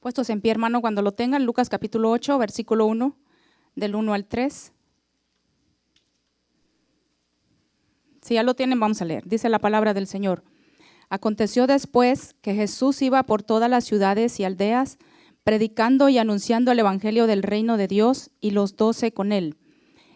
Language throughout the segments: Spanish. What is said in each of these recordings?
Puestos en pie, hermano, cuando lo tengan, Lucas capítulo 8, versículo 1, del 1 al 3. Si ya lo tienen, vamos a leer. Dice la palabra del Señor. Aconteció después que Jesús iba por todas las ciudades y aldeas, predicando y anunciando el evangelio del reino de Dios, y los 12 con él.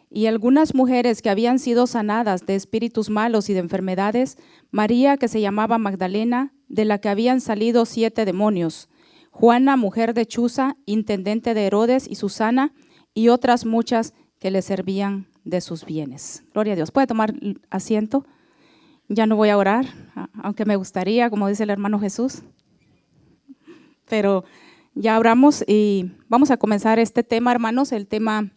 Y algunas mujeres que habían sido sanadas de espíritus malos y de enfermedades, María, que se llamaba Magdalena, de la que habían salido 7 demonios, Juana, mujer de Chuza, intendente de Herodes, y Susana, y otras muchas que le servían de sus bienes. Gloria a Dios. ¿Puede tomar asiento? Ya no voy a orar, aunque me gustaría, como dice el hermano Jesús. Pero ya oramos y vamos a comenzar este tema, hermanos. El tema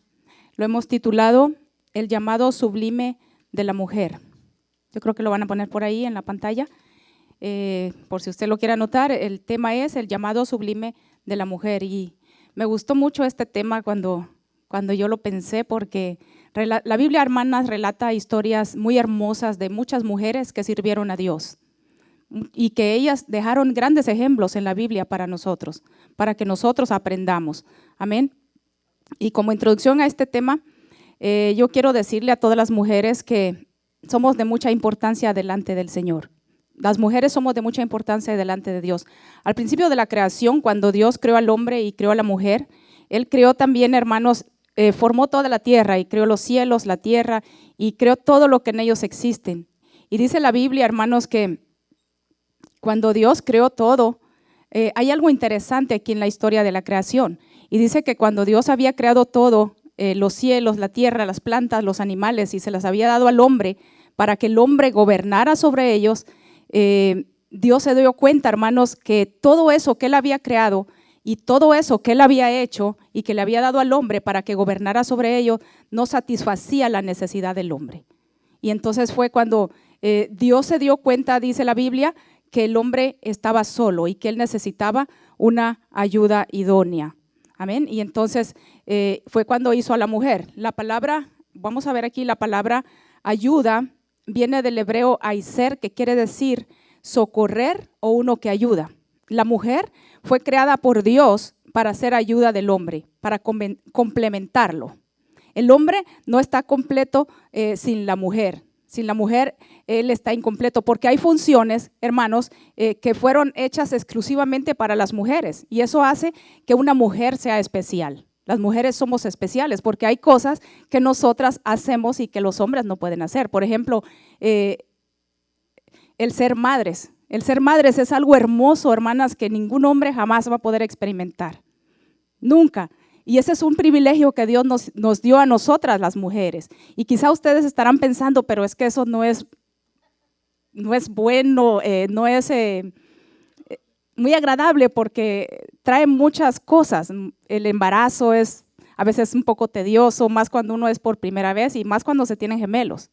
lo hemos titulado El llamado sublime de la mujer. Yo creo que lo van a poner por ahí en la pantalla. Por si usted lo quiere anotar, el tema es el llamado sublime de la mujer. Y me gustó mucho este tema cuando yo lo pensé, porque la Biblia, hermanas, relata historias muy hermosas de muchas mujeres que sirvieron a Dios y que ellas dejaron grandes ejemplos en la Biblia para nosotros, para que nosotros aprendamos. Amén. Y como introducción a este tema, yo quiero decirle a todas las mujeres que somos de mucha importancia delante del Señor. Las mujeres somos de mucha importancia delante de Dios. Al principio de la creación, cuando Dios creó al hombre y creó a la mujer, Él creó también, hermanos, formó toda la tierra y creó los cielos, la tierra, y creó todo lo que en ellos existen. Y dice la Biblia, hermanos, que cuando Dios creó todo, hay algo interesante aquí en la historia de la creación. Y dice que cuando Dios había creado todo, los cielos, la tierra, las plantas, los animales, y se las había dado al hombre para que el hombre gobernara sobre ellos, Dios se dio cuenta, hermanos, que todo eso que Él había creado y todo eso que Él había hecho y que le había dado al hombre para que gobernara sobre ello, no satisfacía la necesidad del hombre. Y entonces fue cuando Dios se dio cuenta, dice la Biblia, que el hombre estaba solo y que él necesitaba una ayuda idónea. Amén. Y entonces fue cuando hizo a la mujer. La palabra, vamos a ver aquí, la palabra ayuda viene del hebreo aiser, que quiere decir socorrer o uno que ayuda. La mujer fue creada por Dios para ser ayuda del hombre, para complementarlo. El hombre no está completo sin la mujer. Sin la mujer, él está incompleto, porque hay funciones, hermanos, que fueron hechas exclusivamente para las mujeres, y eso hace que una mujer sea especial. Las mujeres somos especiales porque hay cosas que nosotras hacemos y que los hombres no pueden hacer. Por ejemplo, el ser madres. El ser madres es algo hermoso, hermanas, que ningún hombre jamás va a poder experimentar. Nunca. Y ese es un privilegio que Dios nos dio a nosotras, las mujeres. Y quizá ustedes estarán pensando, pero es que eso no es bueno, no es muy agradable, porque trae muchas cosas. El embarazo es a veces un poco tedioso, más cuando uno es por primera vez y más cuando se tienen gemelos.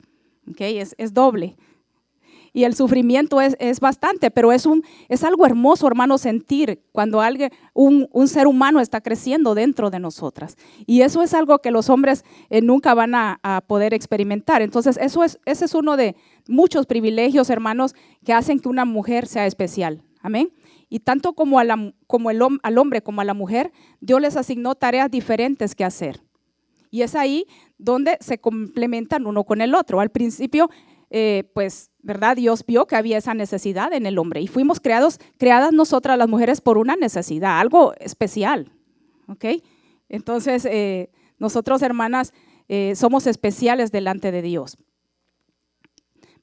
¿Okay? Es doble. Y el sufrimiento es bastante, pero es algo hermoso, hermano, sentir cuando un ser humano está creciendo dentro de nosotras. Y eso es algo que los hombres nunca van a poder experimentar. Entonces, ese es uno de muchos privilegios, hermanos, que hacen que una mujer sea especial. Amén. Y tanto como al hombre como a la mujer, Dios les asignó tareas diferentes que hacer. Y es ahí donde se complementan uno con el otro. Al principio, pues, ¿verdad? Dios vio que había esa necesidad en el hombre y fuimos creadas nosotras las mujeres por una necesidad, algo especial, ¿ok? Entonces, nosotros, hermanas, somos especiales delante de Dios.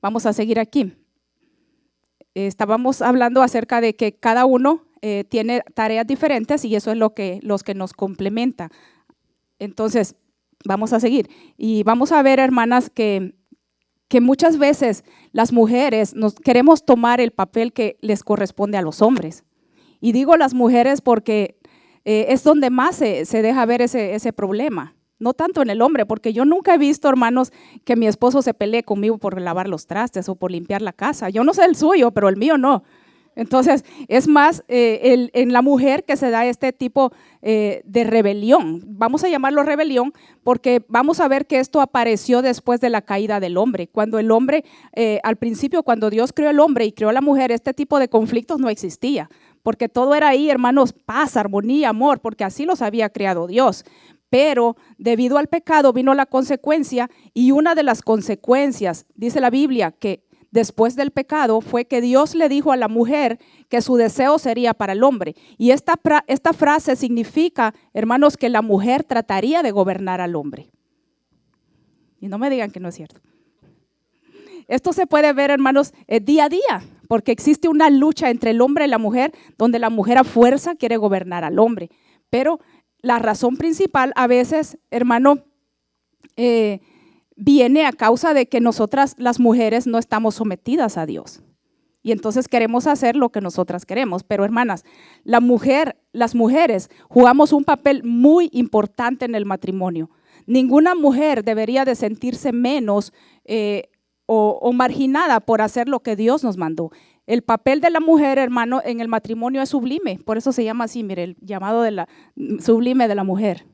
Vamos a seguir aquí. Estábamos hablando acerca de que cada uno tiene tareas diferentes y eso es los que nos complementa. Entonces, vamos a seguir y vamos a ver, hermanas, que muchas veces las mujeres nos queremos tomar el papel que les corresponde a los hombres. Y digo las mujeres porque es donde más se deja ver ese problema. No tanto en el hombre, porque yo nunca he visto, hermanos, que mi esposo se pelee conmigo por lavar los trastes o por limpiar la casa. Yo no sé el suyo, pero el mío no. Entonces, es más en la mujer que se da este tipo de rebelión. Vamos a llamarlo rebelión porque vamos a ver que esto apareció después de la caída del hombre. Cuando el hombre, al principio, cuando Dios creó al hombre y creó a la mujer, este tipo de conflictos no existía. porque todo era ahí, hermanos, paz, armonía, amor, porque así los había creado Dios. Pero debido al pecado vino la consecuencia, y una de las consecuencias, dice la Biblia, que después del pecado fue que Dios le dijo a la mujer que su deseo sería para el hombre. Y esta frase significa, hermanos, que la mujer trataría de gobernar al hombre. Y no me digan que no es cierto. Esto se puede ver, hermanos, día a día, porque existe una lucha entre el hombre y la mujer, donde la mujer a fuerza quiere gobernar al hombre. Pero la razón principal a veces, hermano, viene a causa de que nosotras las mujeres no estamos sometidas a Dios. Y entonces queremos hacer lo que nosotras queremos. Pero hermanas, las mujeres jugamos un papel muy importante en el matrimonio. Ninguna mujer debería de sentirse menos o marginada por hacer lo que Dios nos mandó. El papel de la mujer, hermano, en el matrimonio es sublime. Por eso se llama así, mire, el llamado sublime de la mujer.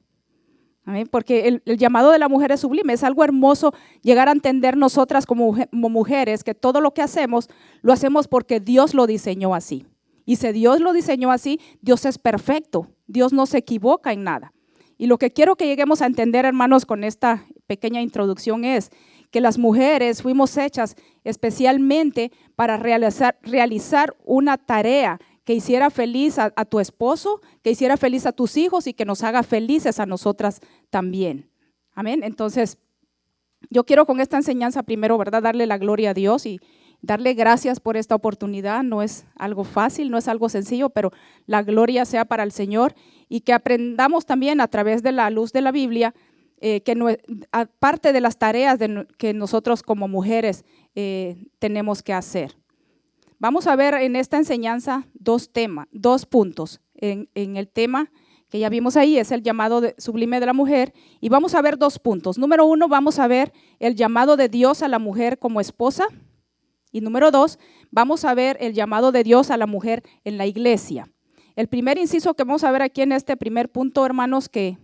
¿Amén? Porque el llamado de la mujer es sublime. Es algo hermoso llegar a entender nosotras como mujeres que todo lo que hacemos, lo hacemos porque Dios lo diseñó así. Y si Dios lo diseñó así, Dios es perfecto. Dios no se equivoca en nada. Y lo que quiero que lleguemos a entender, hermanos, con esta pequeña introducción es que las mujeres fuimos hechas especialmente para realizar una tarea que hiciera feliz a tu esposo, que hiciera feliz a tus hijos y que nos haga felices a nosotras también. Amén. Entonces, yo quiero con esta enseñanza primero, ¿verdad?, darle la gloria a Dios y darle gracias por esta oportunidad. No es algo fácil, no es algo sencillo, pero la gloria sea para el Señor, y que aprendamos también a través de la luz de la Biblia que aparte de las tareas que nosotros como mujeres tenemos que hacer. Vamos a ver en esta enseñanza dos puntos. En el tema que ya vimos ahí es el llamado sublime de la mujer, y vamos a ver 2 puntos. Número 1, vamos a ver el llamado de Dios a la mujer como esposa, y número 2, vamos a ver el llamado de Dios a la mujer en la iglesia. El primer inciso que vamos a ver aquí en este primer punto, hermanos, que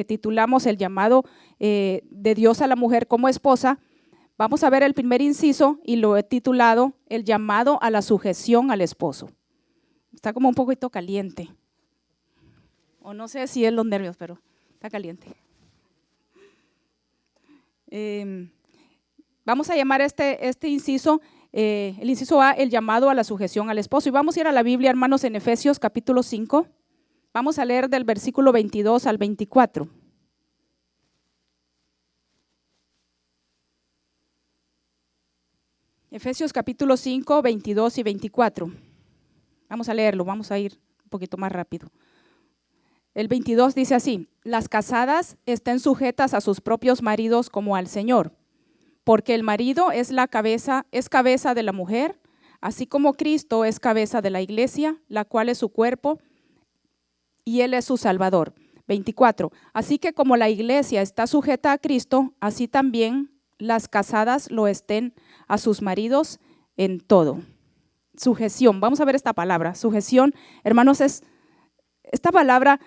titulamos el llamado de Dios a la mujer como esposa, vamos a ver el primer inciso y lo he titulado el llamado a la sujeción al esposo. Está como un poquito caliente, o no sé si es los nervios, pero está caliente. Vamos a llamar este inciso, el inciso A, el llamado a la sujeción al esposo. Y vamos a ir a la Biblia, hermanos, en Efesios capítulo 5. Vamos a leer del versículo 22 al 24. Efesios capítulo 5, 22 y 24. Vamos a leerlo, vamos a ir un poquito más rápido. El 22 dice así: las casadas estén sujetas a sus propios maridos como al Señor, porque el marido es cabeza de la mujer, así como Cristo es cabeza de la iglesia, la cual es su cuerpo, y Él es su Salvador. 24. Así que como la iglesia está sujeta a Cristo, así también las casadas lo estén a sus maridos en todo. Sujeción, vamos a ver esta palabra. Sujeción, hermanos, esta palabra,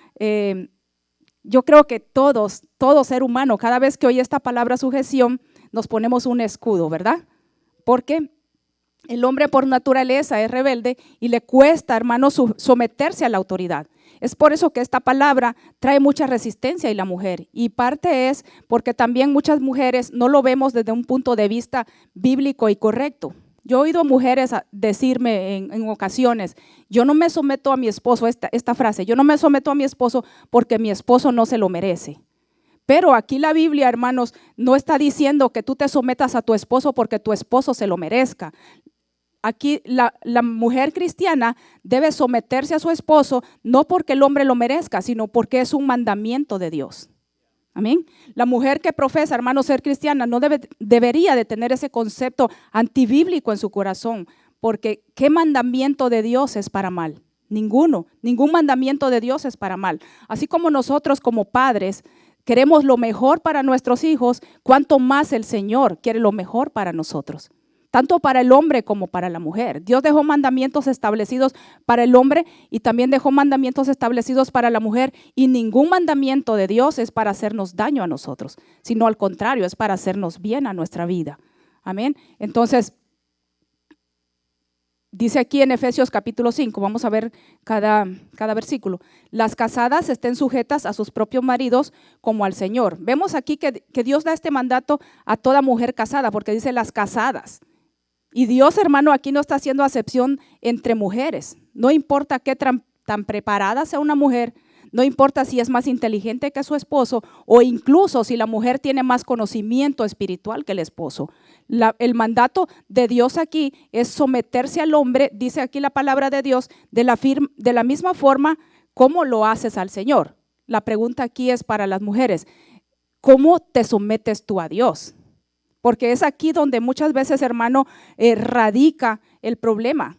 yo creo que todo ser humano, cada vez que oye esta palabra sujeción, nos ponemos un escudo, ¿verdad? Porque el hombre por naturaleza es rebelde y le cuesta, hermanos, someterse a la autoridad. Es por eso que esta palabra trae mucha resistencia en la mujer, y parte es porque también muchas mujeres no lo vemos desde un punto de vista bíblico y correcto. Yo he oído mujeres decirme en ocasiones: yo no me someto a mi esposo, esta frase, yo no me someto a mi esposo porque mi esposo no se lo merece. Pero aquí la Biblia, hermanos, no está diciendo que tú te sometas a tu esposo porque tu esposo se lo merezca. Aquí la mujer cristiana debe someterse a su esposo no porque el hombre lo merezca, sino porque es un mandamiento de Dios. Amén. La mujer que profesa, hermano, ser cristiana no debería de tener ese concepto antibíblico en su corazón, porque ¿qué mandamiento de Dios es para mal? Ninguno. Ningún mandamiento de Dios es para mal. Así como nosotros como padres queremos lo mejor para nuestros hijos, cuánto más el Señor quiere lo mejor para nosotros. Tanto para el hombre como para la mujer. Dios dejó mandamientos establecidos para el hombre y también dejó mandamientos establecidos para la mujer, y ningún mandamiento de Dios es para hacernos daño a nosotros, sino al contrario, es para hacernos bien a nuestra vida. Amén. Entonces, Dice aquí en Efesios capítulo 5, vamos a ver cada versículo. Las casadas estén sujetas a sus propios maridos como al Señor. Vemos aquí que Dios da este mandato a toda mujer casada, porque dice las casadas. Y Dios, hermano, aquí no está haciendo acepción entre mujeres. No importa qué tan preparada sea una mujer, no importa si es más inteligente que su esposo o incluso si la mujer tiene más conocimiento espiritual que el esposo. El mandato de Dios aquí es someterse al hombre, dice aquí la palabra de Dios, de la misma forma como lo haces al Señor. La pregunta aquí es para las mujeres, ¿cómo te sometes tú a Dios? Porque es aquí donde muchas veces, hermano, radica el problema.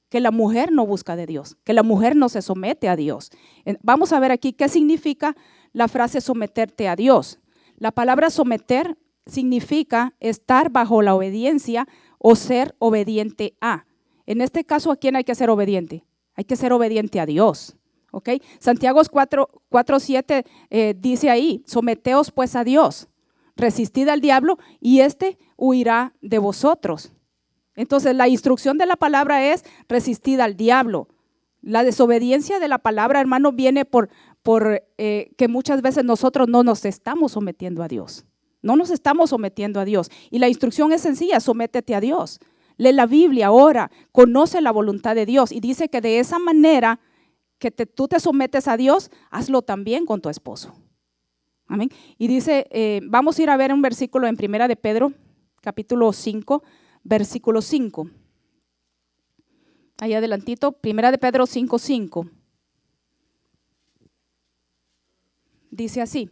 Que la mujer no busca de Dios, que la mujer no se somete a Dios. Vamos a ver aquí qué significa la frase someterte a Dios. La palabra someter significa estar bajo la obediencia o ser obediente a. En este caso, ¿a quién hay que ser obediente? Hay que ser obediente a Dios. ¿Okay? Santiago 4:7 dice ahí, someteos pues a Dios, resistid al diablo y éste huirá de vosotros. Entonces, la instrucción de la palabra es resistir al diablo. La desobediencia de la palabra, hermano, viene por que muchas veces nosotros no nos estamos sometiendo a Dios. No nos estamos sometiendo a Dios. Y la instrucción es sencilla, sométete a Dios. Lee la Biblia, ora, conoce la voluntad de Dios. Y dice que de esa manera que tú te sometes a Dios, hazlo también con tu esposo. Amén. Y dice, vamos a ir a ver un versículo en Primera de Pedro, capítulo 5, versículo 5. Ahí adelantito, Primera de Pedro 5:5. Dice así: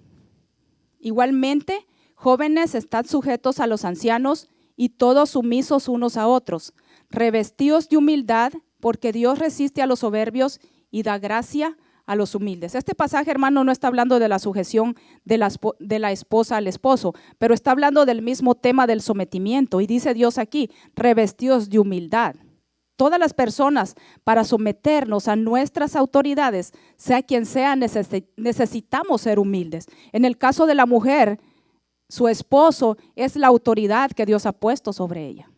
igualmente, jóvenes, estad sujetos a los ancianos y todos sumisos unos a otros, revestidos de humildad, porque Dios resiste a los soberbios y da gracia a los humildes. Este pasaje, hermano, no está hablando de la sujeción de la esposa al esposo, pero está hablando del mismo tema del sometimiento. Y dice Dios aquí, revestidos de humildad. Todas las personas, para someternos a nuestras autoridades, sea quien sea, necesitamos ser humildes. En el caso de la mujer, su esposo es la autoridad que Dios ha puesto sobre ella.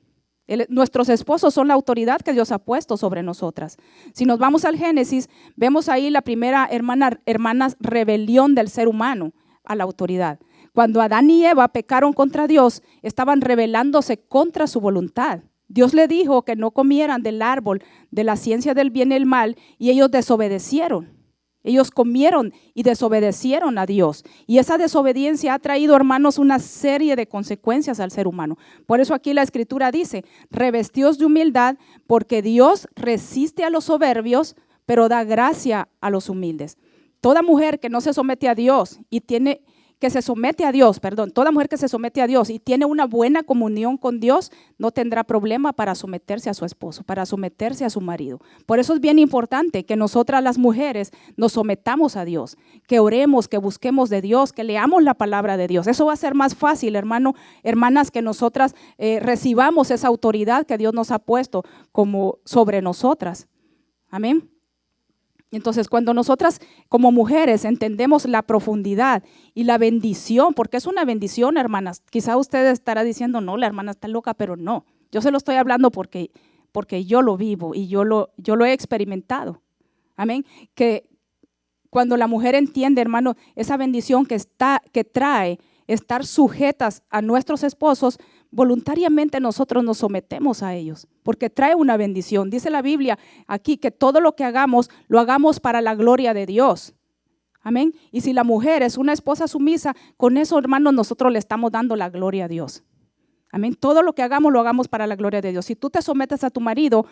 Nuestros esposos son la autoridad que Dios ha puesto sobre nosotras. Si nos vamos al Génesis, vemos ahí la primera hermanas rebelión del ser humano a la autoridad. Cuando Adán y Eva pecaron contra Dios, estaban rebelándose contra su voluntad. Dios le dijo que no comieran del árbol de la ciencia del bien y el mal, y ellos desobedecieron. Ellos comieron y desobedecieron a Dios. Y esa desobediencia ha traído, hermanos, una serie de consecuencias al ser humano. Por eso aquí la Escritura dice, revestidos de humildad, porque Dios resiste a los soberbios, pero da gracia a los humildes. Toda mujer que no se somete a Dios y toda mujer que se somete a Dios y tiene una buena comunión con Dios, no tendrá problema para someterse a su esposo, para someterse a su marido. Por eso es bien importante que nosotras las mujeres nos sometamos a Dios, que oremos, que busquemos de Dios, que leamos la palabra de Dios. Eso va a ser más fácil, hermanas, que nosotras recibamos esa autoridad que Dios nos ha puesto como sobre nosotras. Amén. Entonces, cuando nosotras como mujeres entendemos la profundidad y la bendición, porque es una bendición, hermanas, quizá usted estará diciendo, no, la hermana está loca, pero no. Yo se lo estoy hablando porque yo lo vivo y yo lo he experimentado. Amén. Que cuando la mujer entiende, hermano, esa bendición que trae estar sujetas a nuestros esposos, voluntariamente nosotros nos sometemos a ellos, porque trae una bendición. Dice la Biblia aquí que todo lo que hagamos, lo hagamos para la gloria de Dios. Amén. Y si la mujer es una esposa sumisa, con eso, hermanos, nosotros le estamos dando la gloria a Dios. Amén. Todo lo que hagamos, lo hagamos para la gloria de Dios. Si tú te sometes a tu marido,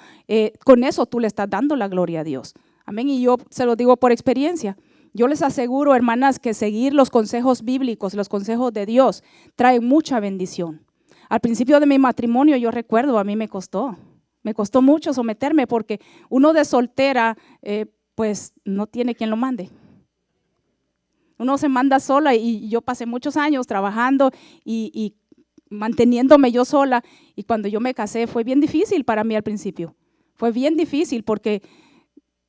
con eso tú le estás dando la gloria a Dios. Amén. Y yo se lo digo por experiencia. Yo les aseguro, hermanas, que seguir los consejos bíblicos, los consejos de Dios, trae mucha bendición. Al principio de mi matrimonio, yo recuerdo, a mí me costó mucho someterme, porque uno de soltera, pues no tiene quien lo mande. Uno se manda sola, y yo pasé muchos años trabajando y manteniéndome yo sola, y cuando yo me casé fue bien difícil para mí al principio. Fue bien difícil porque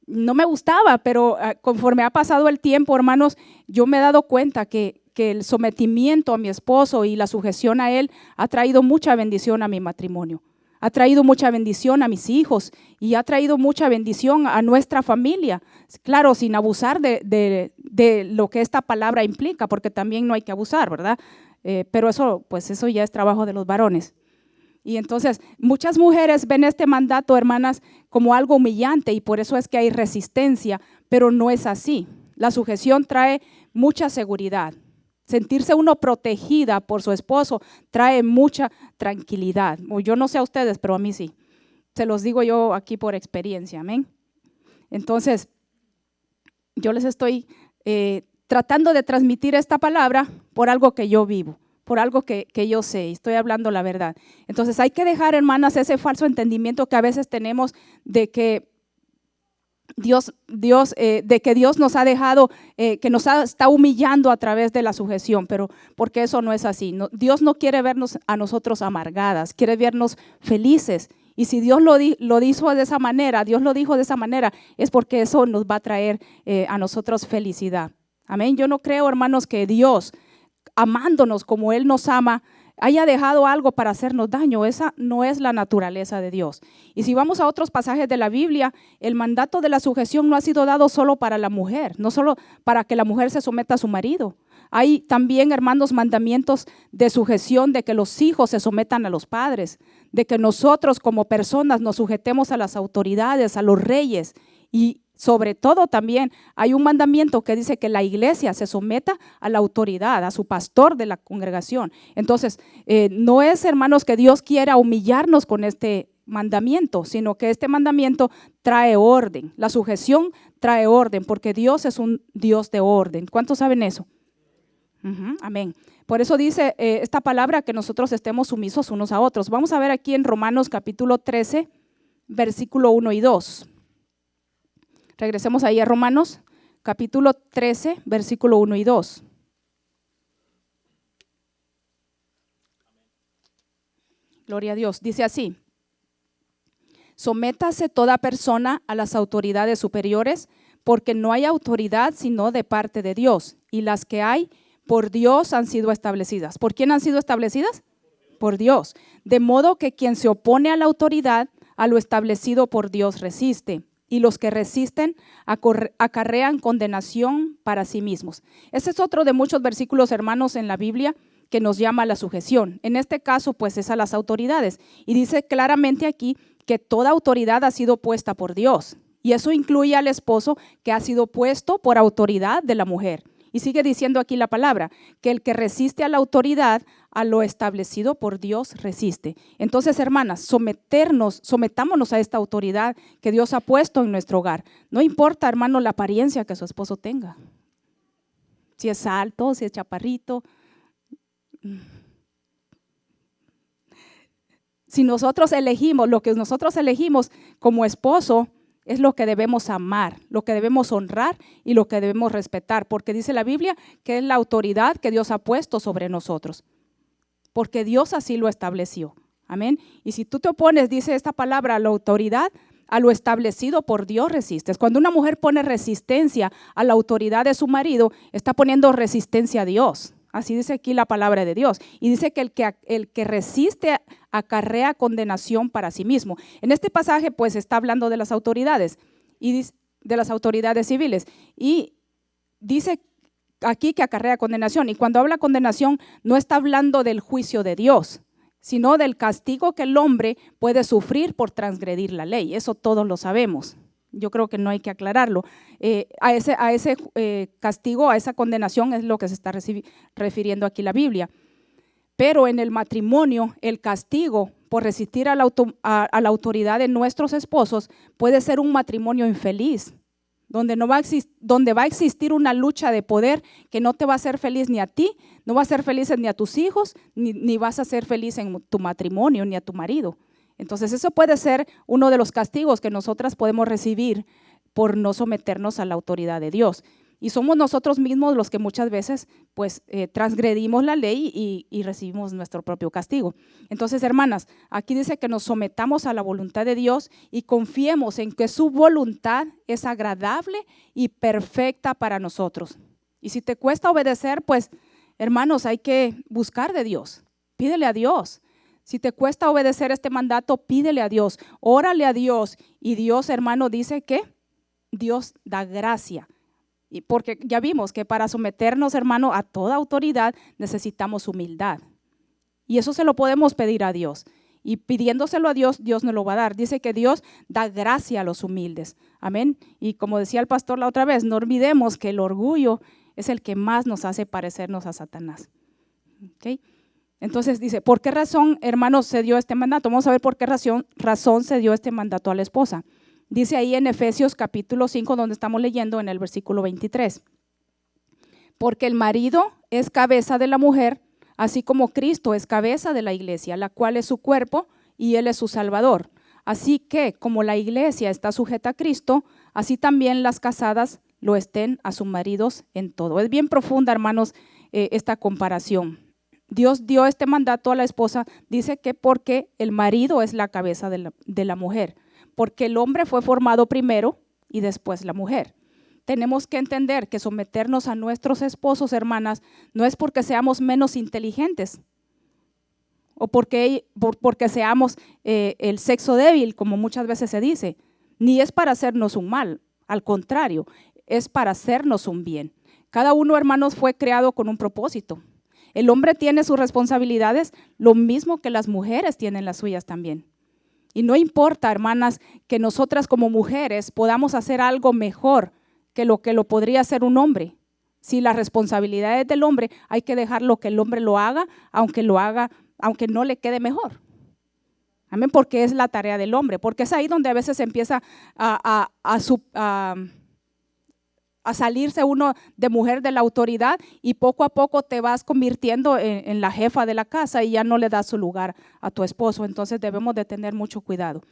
no me gustaba, pero conforme ha pasado el tiempo, hermanos, yo me he dado cuenta que el sometimiento a mi esposo y la sujeción a él ha traído mucha bendición a mi matrimonio. ha traído mucha bendición a mis hijos y ha traído mucha bendición a nuestra familia. Claro, sin abusar de lo que esta palabra implica, porque también no hay que abusar, ¿verdad? Pero eso ya es trabajo de los varones. Y entonces muchas mujeres ven este mandato, hermanas, como algo humillante y por eso es que hay resistencia, pero no es así. La sujeción trae mucha seguridad. Sentirse uno protegida por su esposo trae mucha tranquilidad. Yo no sé a ustedes, pero a mí sí. Se los digo yo aquí por experiencia, amén. Entonces, yo les estoy tratando de transmitir esta palabra por algo que yo vivo, por algo que yo sé, y estoy hablando la verdad. Entonces hay que dejar, hermanas, ese falso entendimiento que a veces tenemos de que Dios nos ha dejado, que nos está humillando a través de la sujeción, pero porque eso no es así. No, Dios no quiere vernos a nosotros amargadas, quiere vernos felices. Y si Dios lo dijo de esa manera, Dios lo dijo de esa manera, es porque eso nos va a traer a nosotros felicidad. Amén. Yo no creo, hermanos, que Dios, amándonos como Él nos ama, haya dejado algo para hacernos daño. Esa no es la naturaleza de Dios. Y si vamos a otros pasajes de la Biblia, el mandato de la sujeción no ha sido dado solo para la mujer, no solo para que la mujer se someta a su marido. Hay también, hermanos, mandamientos de sujeción, de que los hijos se sometan a los padres, de que nosotros como personas nos sujetemos a las autoridades, a los reyes. Y sobre todo también hay un mandamiento que dice que la iglesia se someta a la autoridad, a su pastor de la congregación. Entonces, no es, hermanos, que Dios quiera humillarnos con este mandamiento, sino que este mandamiento trae orden. La sujeción trae orden, porque Dios es un Dios de orden. ¿Cuántos saben eso? Amén. Por eso dice esta palabra que nosotros estemos sumisos unos a otros. Vamos a ver aquí en Romanos capítulo 13, versículo 1 y 2. Regresemos ahí a Romanos, capítulo 13, versículo 1 y 2. Gloria a Dios. Dice así: sométase toda persona a las autoridades superiores, porque no hay autoridad sino de parte de Dios, y las que hay por Dios han sido establecidas. ¿Por quién han sido establecidas? Por Dios. De modo que quien se opone a la autoridad, a lo establecido por Dios resiste. Y los que resisten acarrean condenación para sí mismos. Ese es otro de muchos versículos, hermanos, en la Biblia que nos llama a la sujeción. En este caso, pues, es a las autoridades. Y dice claramente aquí que toda autoridad ha sido puesta por Dios. Y eso incluye al esposo, que ha sido puesto por autoridad de la mujer. Y sigue diciendo aquí la palabra, que el que resiste a la autoridad, a lo establecido por Dios resiste. Entonces, hermanas, sometámonos a esta autoridad que Dios ha puesto en nuestro hogar. No importa, hermano, la apariencia que su esposo tenga. Si es alto, si es chaparrito. Si nosotros elegimos, lo que nosotros elegimos como esposo, es lo que debemos amar, lo que debemos honrar y lo que debemos respetar, porque dice la Biblia que es la autoridad que Dios ha puesto sobre nosotros, porque Dios así lo estableció. Amén. Y si tú te opones, dice esta palabra, a la autoridad, a lo establecido por Dios resistes. Cuando una mujer pone resistencia a la autoridad de su marido, está poniendo resistencia a Dios. Así dice aquí la palabra de Dios. Y dice que el que resiste acarrea condenación para sí mismo. En este pasaje, pues, está hablando de las autoridades y de las autoridades civiles. Y dice aquí que acarrea condenación. Y cuando habla condenación, no está hablando del juicio de Dios, sino del castigo que el hombre puede sufrir por transgredir la ley. Eso todos lo sabemos. Yo creo que no hay que aclararlo. A ese castigo, a esa condenación es lo que se está refiriendo aquí la Biblia. Pero en el matrimonio, el castigo por resistir a la autoridad de nuestros esposos puede ser un matrimonio infeliz, donde va a existir una lucha de poder que no te va a hacer feliz ni a ti, no va a ser feliz ni a tus hijos, ni vas a ser feliz en tu matrimonio, ni a tu marido. Entonces eso puede ser uno de los castigos que nosotras podemos recibir por no someternos a la autoridad de Dios. Y somos nosotros mismos los que muchas veces pues transgredimos la ley y recibimos nuestro propio castigo. Entonces, hermanas, aquí dice que nos sometamos a la voluntad de Dios y confiemos en que su voluntad es agradable y perfecta para nosotros. Y si te cuesta obedecer, pues, hermanos, hay que buscar de Dios. Pídele a Dios. Si te cuesta obedecer este mandato, pídele a Dios, órale a Dios. Y Dios, hermano, dice que Dios da gracia. Y porque ya vimos que para someternos, hermano, a toda autoridad necesitamos humildad. Y eso se lo podemos pedir a Dios. Y pidiéndoselo a Dios, Dios nos lo va a dar. Dice que Dios da gracia a los humildes. Amén. Y como decía el pastor la otra vez, no olvidemos que el orgullo es el que más nos hace parecernos a Satanás. ¿Okay? Entonces dice, ¿por qué razón, hermanos, se dio este mandato? Vamos a ver por qué razón se dio este mandato a la esposa. Dice ahí en Efesios capítulo 5, donde estamos leyendo en el versículo 23. Porque el marido es cabeza de la mujer, así como Cristo es cabeza de la iglesia, la cual es su cuerpo y Él es su Salvador. Así que, como la iglesia está sujeta a Cristo, así también las casadas lo estén a sus maridos en todo. Es bien profunda, hermanos, esta comparación. Dios dio este mandato a la esposa, dice que porque el marido es la cabeza de la mujer, porque el hombre fue formado primero y después la mujer. Tenemos que entender que someternos a nuestros esposos, hermanas, no es porque seamos menos inteligentes o porque seamos el sexo débil, como muchas veces se dice, ni es para hacernos un mal, al contrario, es para hacernos un bien. Cada uno, hermanos, fue creado con un propósito. El hombre tiene sus responsabilidades, lo mismo que las mujeres tienen las suyas también. Y no importa, hermanas, que nosotras como mujeres podamos hacer algo mejor que lo podría hacer un hombre. Si la responsabilidad es del hombre, hay que dejarlo que el hombre lo haga, aunque no le quede mejor. Amén, porque es la tarea del hombre, porque es ahí donde a veces empieza a salirse uno de mujer de la autoridad y poco a poco te vas convirtiendo en la jefa de la casa y ya no le das su lugar a tu esposo. Entonces debemos de tener mucho cuidado.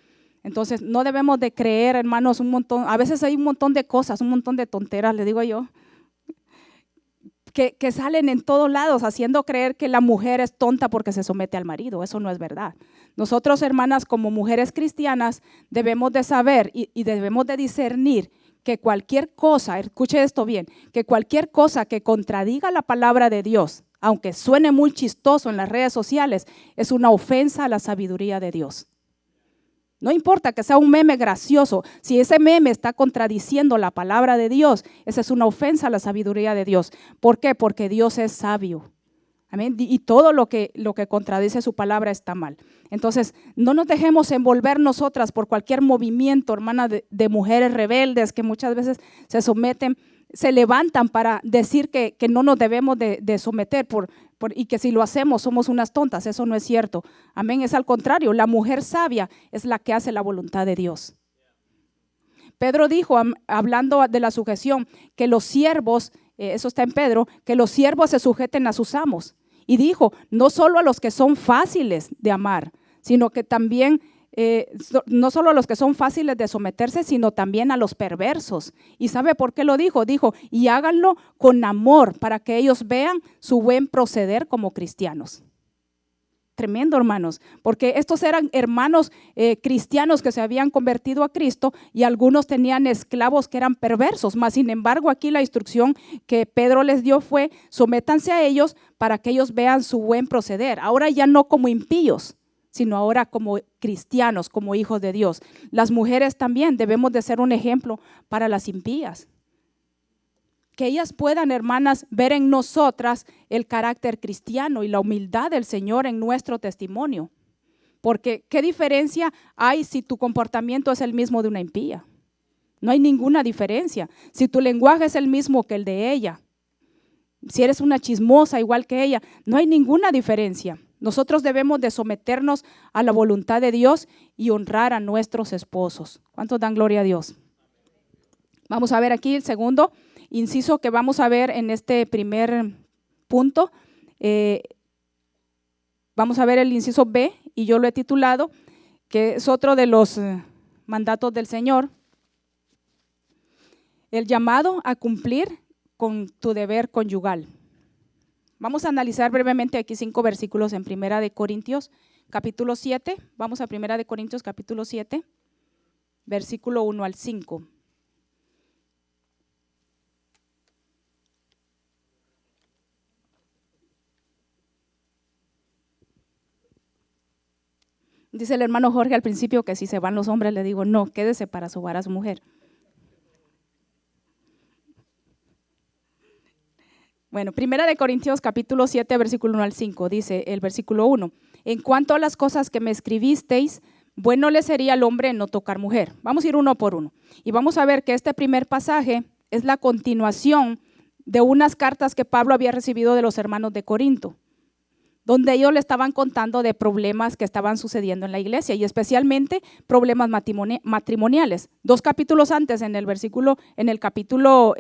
Entonces no debemos de creer, hermanos, a veces hay un montón de cosas, un montón de tonteras, le digo yo, que salen en todos lados haciendo creer que la mujer es tonta porque se somete al marido. Eso no es verdad. Nosotros, hermanas, como mujeres cristianas, debemos de saber y debemos de discernir que cualquier cosa, escuche esto bien, que cualquier cosa que contradiga la palabra de Dios, aunque suene muy chistoso en las redes sociales, es una ofensa a la sabiduría de Dios. No importa que sea un meme gracioso, si ese meme está contradiciendo la palabra de Dios, esa es una ofensa a la sabiduría de Dios. ¿Por qué? Porque Dios es sabio. Amén. Y todo lo que contradice su palabra está mal. Entonces, no nos dejemos envolver nosotras por cualquier movimiento, hermana, de mujeres rebeldes que muchas veces se levantan para decir que no nos debemos de someter y que si lo hacemos somos unas tontas. Eso no es cierto. Amén. Es al contrario, la mujer sabia es la que hace la voluntad de Dios. Pedro dijo, hablando de la sujeción, que los siervos, eso está en Pedro, que los siervos se sujeten a sus amos. Y dijo, no solo a los que son fáciles de amar, sino que también, no solo a los que son fáciles de someterse, sino también a los perversos. ¿Y sabe por qué lo dijo? Dijo, y háganlo con amor para que ellos vean su buen proceder como cristianos. Tremendo, hermanos, porque estos eran hermanos cristianos que se habían convertido a Cristo y algunos tenían esclavos que eran perversos. Mas, sin embargo, aquí la instrucción que Pedro les dio fue: sométanse a ellos para que ellos vean su buen proceder. Ahora ya no como impíos, sino ahora como cristianos, como hijos de Dios. Las mujeres también debemos de ser un ejemplo para las impías. Que ellas puedan, hermanas, ver en nosotras el carácter cristiano y la humildad del Señor en nuestro testimonio. Porque ¿qué diferencia hay si tu comportamiento es el mismo de una impía? No hay ninguna diferencia. Si tu lenguaje es el mismo que el de ella, si eres una chismosa igual que ella, no hay ninguna diferencia. Nosotros debemos de someternos a la voluntad de Dios y honrar a nuestros esposos. ¿Cuántos dan gloria a Dios? Vamos a ver aquí el segundo inciso que vamos a ver en este primer punto. Vamos a ver el inciso B, y yo lo he titulado, que es otro de los mandatos del Señor: el llamado a cumplir con tu deber conyugal. Vamos a analizar brevemente aquí 5 versículos en Primera de Corintios, capítulo 7. Vamos a Primera de Corintios, capítulo 7, versículo 1 al 5. Dice el hermano Jorge al principio que si se van los hombres, le digo, no, quédese para sobar a su mujer. Bueno, 1 Corintios capítulo 7, versículo 1 al 5, dice el versículo 1. En cuanto a las cosas que me escribisteis, bueno le sería al hombre no tocar mujer. Vamos a ir uno por uno. Y vamos a ver que este primer pasaje es la continuación de unas cartas que Pablo había recibido de los hermanos de Corinto, donde ellos le estaban contando de problemas que estaban sucediendo en la iglesia y especialmente problemas matrimoniales. 2 capítulos antes, en el capítulo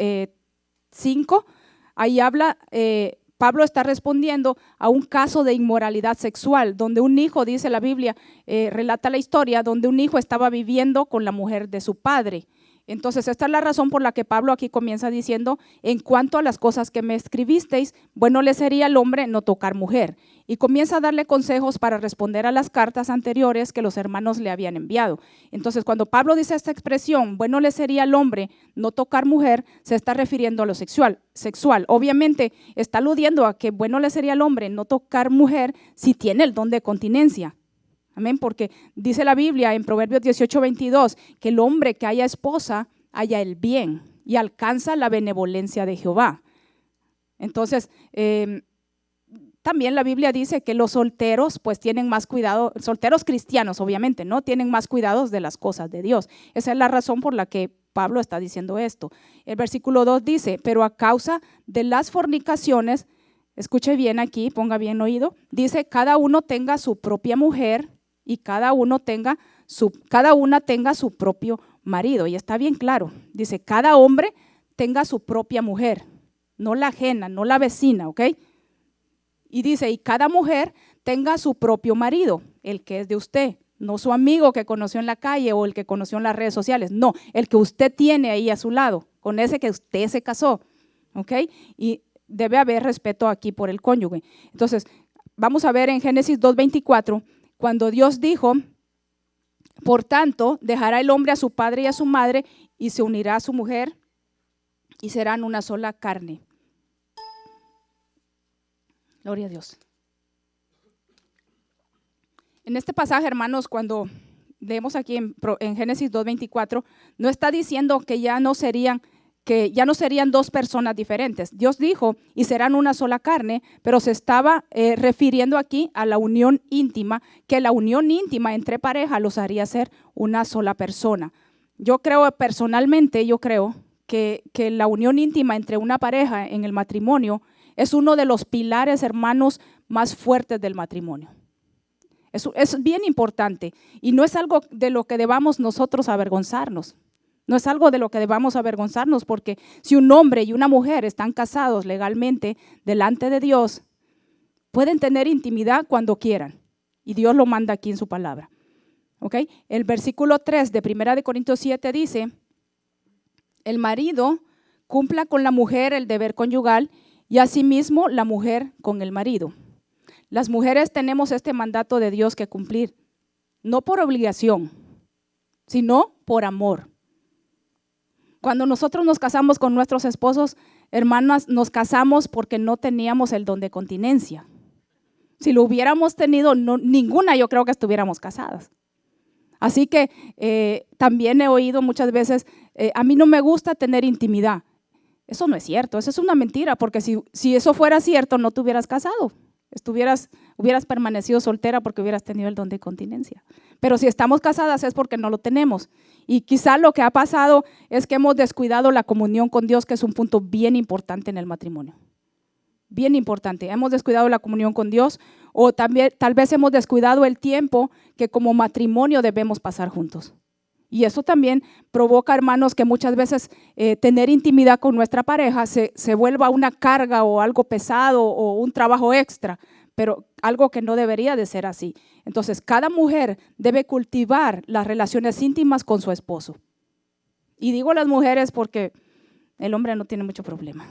5, ahí habla, Pablo está respondiendo a un caso de inmoralidad sexual, donde un hijo, dice la Biblia, relata la historia, donde un hijo estaba viviendo con la mujer de su padre. Entonces, esta es la razón por la que Pablo aquí comienza diciendo, en cuanto a las cosas que me escribisteis, bueno le sería al hombre no tocar mujer. Y comienza a darle consejos para responder a las cartas anteriores que los hermanos le habían enviado. Entonces, cuando Pablo dice esta expresión, bueno le sería al hombre no tocar mujer, se está refiriendo a lo sexual. Obviamente, está aludiendo a que bueno le sería al hombre no tocar mujer si tiene el don de continencia. Amén, porque dice la Biblia en Proverbios 18:22 que el hombre que haya esposa haya el bien y alcanza la benevolencia de Jehová. Entonces, también la Biblia dice que los solteros pues tienen más cuidado, solteros cristianos obviamente, ¿no? Tienen más cuidados de las cosas de Dios. Esa es la razón por la que Pablo está diciendo esto. El versículo 2 dice, pero a causa de las fornicaciones, escuche bien aquí, ponga bien oído, dice, cada uno tenga su propia mujer y cada una tenga su propio marido. Y está bien claro, dice, cada hombre tenga su propia mujer, no la ajena, no la vecina, ¿ok? Y dice, y cada mujer tenga su propio marido, el que es de usted, no su amigo que conoció en la calle o el que conoció en las redes sociales, no, el que usted tiene ahí a su lado, con ese que usted se casó, ¿ok? Y debe haber respeto aquí por el cónyuge. Entonces, vamos a ver en Génesis 2:24, cuando Dios dijo, por tanto, dejará el hombre a su padre y a su madre y se unirá a su mujer y serán una sola carne. Gloria a Dios. En este pasaje, hermanos, cuando leemos aquí en Génesis 2:24, no está diciendo que ya no serían dos personas diferentes. Dios dijo, y serán una sola carne, pero se estaba refiriendo aquí a la unión íntima, que la unión íntima entre pareja los haría ser una sola persona. Personalmente, yo creo que la unión íntima entre una pareja en el matrimonio es uno de los pilares, hermanos, más fuertes del matrimonio. Es bien importante y no es algo de lo que debamos nosotros avergonzarnos. No es algo de lo que debamos avergonzarnos, porque si un hombre y una mujer están casados legalmente delante de Dios, pueden tener intimidad cuando quieran. Y Dios lo manda aquí en su palabra. ¿Okay? El versículo 3 de 1 Corintios 7 dice, el marido cumpla con la mujer el deber conyugal y asimismo la mujer con el marido. Las mujeres tenemos este mandato de Dios que cumplir, no por obligación, sino por amor. Cuando nosotros nos casamos con nuestros esposos, hermanas, nos casamos porque no teníamos el don de continencia. Si lo hubiéramos tenido, ninguna yo creo que estuviéramos casadas. Así que también he oído muchas veces, a mí no me gusta tener intimidad. Eso no es cierto, eso es una mentira, porque si eso fuera cierto, no te hubieras casado. Hubieras permanecido soltera porque hubieras tenido el don de continencia. Pero si estamos casadas es porque no lo tenemos. Y quizá lo que ha pasado es que hemos descuidado la comunión con Dios, que es un punto bien importante en el matrimonio. Bien importante. Hemos descuidado la comunión con Dios, o también tal vez hemos descuidado el tiempo que como matrimonio debemos pasar juntos. Y eso también provoca, hermanos, que muchas veces tener intimidad con nuestra pareja se vuelva una carga o algo pesado o un trabajo extra, pero algo que no debería de ser así. Entonces, cada mujer debe cultivar las relaciones íntimas con su esposo. Y digo las mujeres porque el hombre no tiene mucho problema.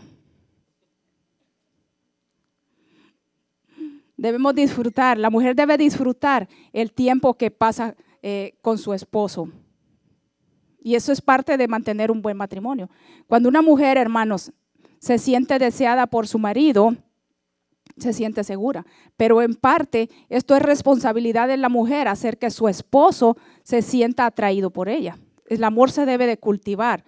Debemos disfrutar, la mujer debe disfrutar el tiempo que pasa con su esposo. Y eso es parte de mantener un buen matrimonio. Cuando una mujer, hermanos, se siente deseada por su marido, se siente segura. Pero en parte, esto es responsabilidad de la mujer, hacer que su esposo se sienta atraído por ella. El amor se debe de cultivar.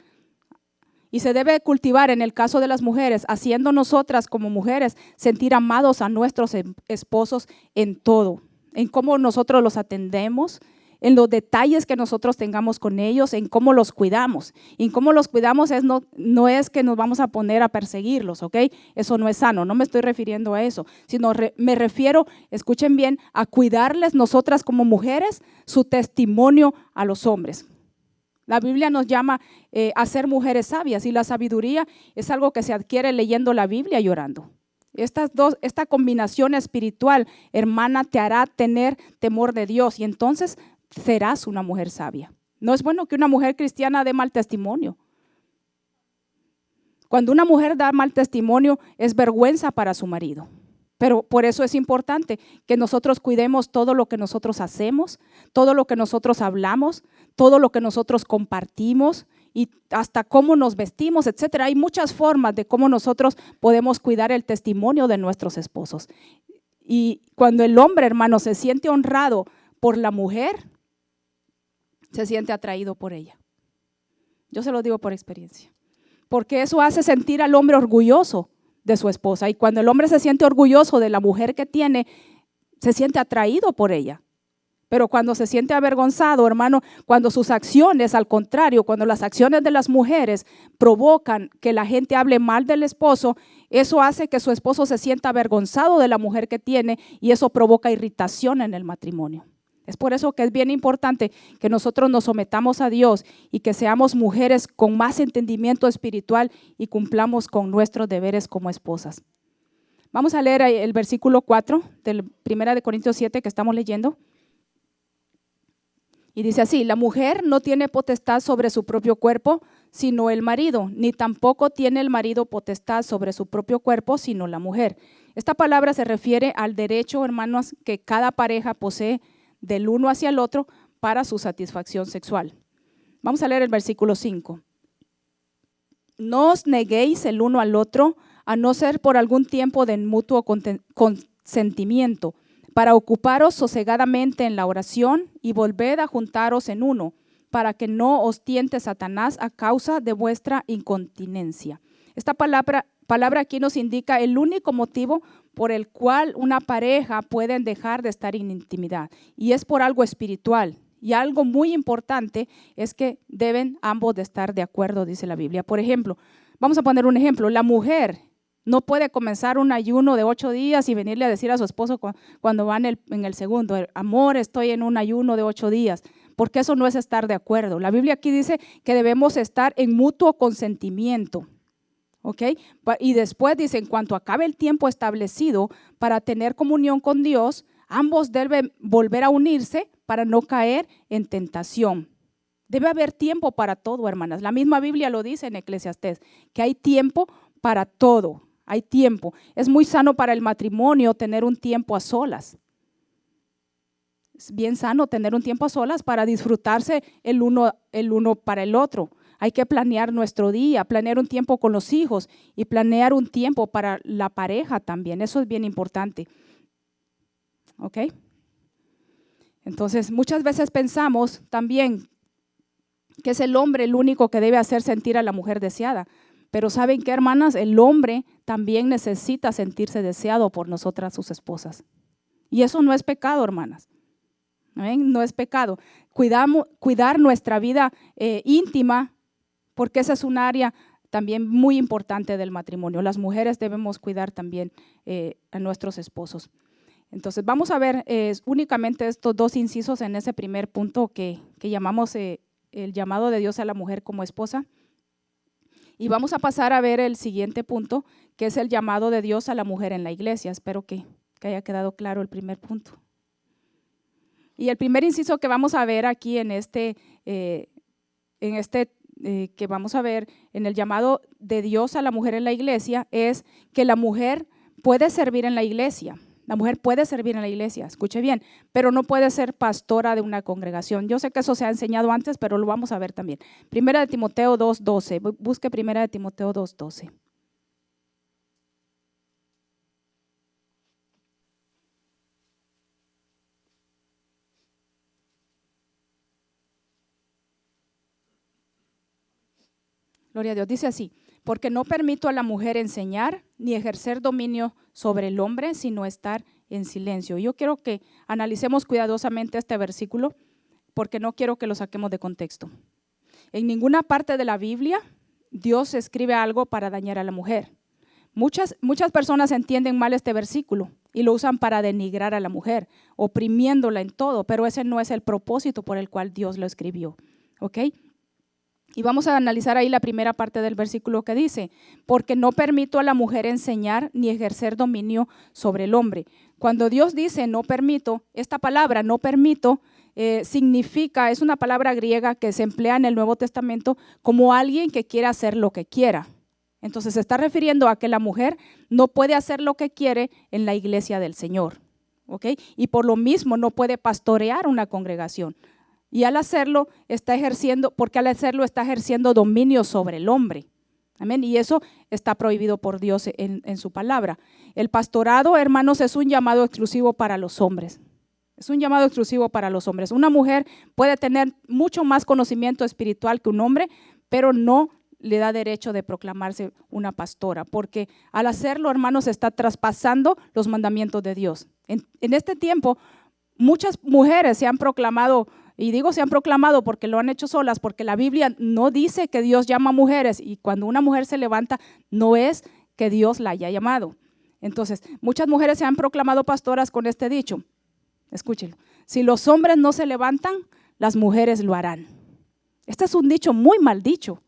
Y se debe cultivar en el caso de las mujeres, haciendo nosotras como mujeres sentir amados a nuestros esposos en todo, en cómo nosotros los atendemos, en los detalles que nosotros tengamos con ellos, en cómo los cuidamos. Y en cómo los cuidamos no es que nos vamos a poner a perseguirlos, ¿ok? Eso no es sano, no me estoy refiriendo a eso, sino me refiero, escuchen bien, a cuidarles nosotras como mujeres su testimonio a los hombres. La Biblia nos llama a ser mujeres sabias, y la sabiduría es algo que se adquiere leyendo la Biblia y orando. Esta combinación espiritual, hermana, te hará tener temor de Dios, y entonces serás una mujer sabia. No es bueno que una mujer cristiana dé mal testimonio. Cuando una mujer da mal testimonio, es vergüenza para su marido. Pero por eso es importante que nosotros cuidemos todo lo que nosotros hacemos, todo lo que nosotros hablamos, todo lo que nosotros compartimos y hasta cómo nos vestimos, etcétera. Hay muchas formas de cómo nosotros podemos cuidar el testimonio de nuestros esposos. Y cuando el hombre, hermano, se siente honrado por la mujer, se siente atraído por ella. Yo se lo digo por experiencia. Porque eso hace sentir al hombre orgulloso de su esposa. Y cuando el hombre se siente orgulloso de la mujer que tiene, se siente atraído por ella. Pero cuando se siente avergonzado, hermano, cuando sus acciones, al contrario, cuando las acciones de las mujeres provocan que la gente hable mal del esposo, eso hace que su esposo se sienta avergonzado de la mujer que tiene, y eso provoca irritación en el matrimonio. Es por eso que es bien importante que nosotros nos sometamos a Dios y que seamos mujeres con más entendimiento espiritual y cumplamos con nuestros deberes como esposas. Vamos a leer el versículo 4 del 1 Corintios 7 que estamos leyendo. Y dice así: la mujer no tiene potestad sobre su propio cuerpo, sino el marido, ni tampoco tiene el marido potestad sobre su propio cuerpo, sino la mujer. Esta palabra se refiere al derecho, hermanos, que cada pareja posee del uno hacia el otro para su satisfacción sexual. Vamos a leer el versículo 5. No os neguéis el uno al otro, a no ser por algún tiempo de mutuo consentimiento, para ocuparos sosegadamente en la oración, y volved a juntaros en uno, para que no os tiente Satanás a causa de vuestra incontinencia. Esta palabra aquí nos indica el único motivo por el cual una pareja puede dejar de estar en intimidad, y es por algo espiritual. Y algo muy importante es que deben ambos de estar de acuerdo, dice la Biblia. Por ejemplo, vamos a poner un ejemplo. La mujer no puede comenzar un ayuno de 8 días y venirle a decir a su esposo cuando va en el segundo: amor, estoy en un ayuno de 8 días, porque eso no es estar de acuerdo. La Biblia aquí dice que debemos estar en mutuo consentimiento. ¿Okay? Y después dice, en cuanto acabe el tiempo establecido para tener comunión con Dios, ambos deben volver a unirse para no caer en tentación. Debe haber tiempo para todo, hermanas. La misma Biblia lo dice en Eclesiastés, que hay tiempo para todo. Hay tiempo. Es muy sano para el matrimonio tener un tiempo a solas. Es bien sano tener un tiempo a solas para disfrutarse el uno para el otro. Hay que planear nuestro día, planear un tiempo con los hijos y planear un tiempo para la pareja también. Eso es bien importante. ¿Ok? Entonces, muchas veces pensamos también que es el hombre el único que debe hacer sentir a la mujer deseada. Pero ¿saben qué, hermanas? El hombre también necesita sentirse deseado por nosotras, sus esposas. Y eso no es pecado, hermanas. ¿Ven? No es pecado. Cuidar nuestra vida íntima, porque esa es un área también muy importante del matrimonio. Las mujeres debemos cuidar también a nuestros esposos. Entonces vamos a ver únicamente estos dos incisos en ese primer punto que llamamos el llamado de Dios a la mujer como esposa. Y vamos a pasar a ver el siguiente punto, que es el llamado de Dios a la mujer en la iglesia. Espero que haya quedado claro el primer punto. Y el primer inciso que vamos a ver aquí que vamos a ver en el llamado de Dios a la mujer en la iglesia es que la mujer puede servir en la iglesia. La mujer puede servir en la iglesia, escuche bien, pero no puede ser pastora de una congregación. Yo sé que eso se ha enseñado antes, pero lo vamos a ver también. Primera de Timoteo 2:12, busque Primera de Timoteo 2:12. Gloria a Dios. Dice así: porque no permito a la mujer enseñar ni ejercer dominio sobre el hombre, sino estar en silencio. Yo quiero que analicemos cuidadosamente este versículo porque no quiero que lo saquemos de contexto. En ninguna parte de la Biblia Dios escribe algo para dañar a la mujer. Muchas personas entienden mal este versículo y lo usan para denigrar a la mujer, oprimiéndola en todo, pero ese no es el propósito por el cual Dios lo escribió. ¿Ok? Y vamos a analizar ahí la primera parte del versículo que dice: porque no permito a la mujer enseñar ni ejercer dominio sobre el hombre. Cuando Dios dice no permito, esta palabra no permito significa, es una palabra griega que se emplea en el Nuevo Testamento como alguien que quiere hacer lo que quiera. Entonces se está refiriendo a que la mujer no puede hacer lo que quiere en la iglesia del Señor. ¿Ok? Y por lo mismo no puede pastorear una congregación. Y al hacerlo está ejerciendo dominio sobre el hombre. Amén. Y eso está prohibido por Dios en su palabra. El pastorado, hermanos, es un llamado exclusivo para los hombres. Es un llamado exclusivo para los hombres. Una mujer puede tener mucho más conocimiento espiritual que un hombre, pero no le da derecho de proclamarse una pastora, porque al hacerlo, hermanos, está traspasando los mandamientos de Dios. En este tiempo, muchas mujeres se han proclamado. Y digo se han proclamado porque lo han hecho solas, porque la Biblia no dice que Dios llama a mujeres, y cuando una mujer se levanta no es que Dios la haya llamado. Entonces, muchas mujeres se han proclamado pastoras con este dicho. Escúchenlo: si los hombres no se levantan, las mujeres lo harán. Este es un dicho muy mal dicho,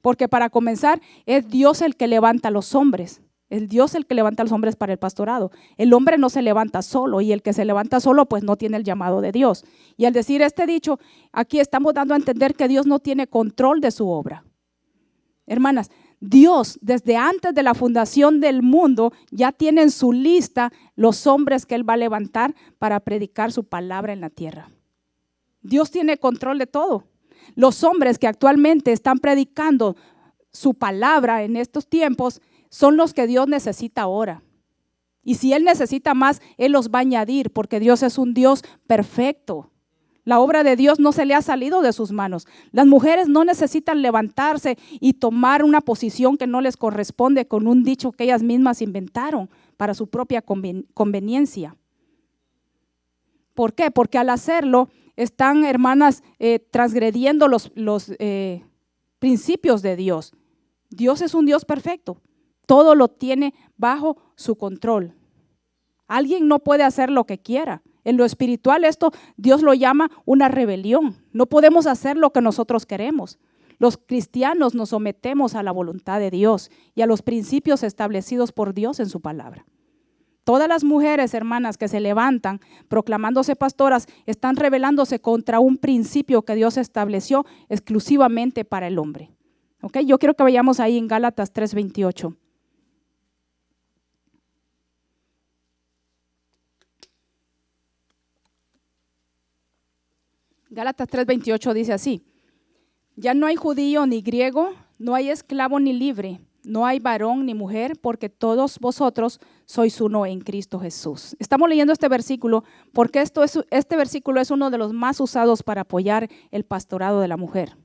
porque para comenzar es Dios el que levanta a los hombres. Es Dios el que levanta a los hombres para el pastorado. El hombre no se levanta solo, y el que se levanta solo pues no tiene el llamado de Dios. Y al decir este dicho, aquí estamos dando a entender que Dios no tiene control de su obra. Hermanas, Dios desde antes de la fundación del mundo ya tiene en su lista los hombres que Él va a levantar para predicar su palabra en la tierra. Dios tiene control de todo. Los hombres que actualmente están predicando su palabra en estos tiempos son los que Dios necesita ahora. Y si Él necesita más, Él los va a añadir, porque Dios es un Dios perfecto. La obra de Dios no se le ha salido de sus manos. Las mujeres no necesitan levantarse y tomar una posición que no les corresponde con un dicho que ellas mismas inventaron para su propia conveniencia. ¿Por qué? Porque al hacerlo están, hermanas, transgrediendo los principios de Dios. Dios es un Dios perfecto. Todo lo tiene bajo su control. Alguien no puede hacer lo que quiera. En lo espiritual esto Dios lo llama una rebelión. No podemos hacer lo que nosotros queremos. Los cristianos nos sometemos a la voluntad de Dios y a los principios establecidos por Dios en su palabra. Todas las mujeres, hermanas, que se levantan proclamándose pastoras están rebelándose contra un principio que Dios estableció exclusivamente para el hombre. ¿Ok? Yo quiero que vayamos ahí en Gálatas 3:28. Gálatas 3:28 dice así: ya no hay judío ni griego, no hay esclavo ni libre, no hay varón ni mujer, porque todos vosotros sois uno en Cristo Jesús. Estamos leyendo este versículo porque este versículo es uno de los más usados para apoyar el pastorado de la mujer.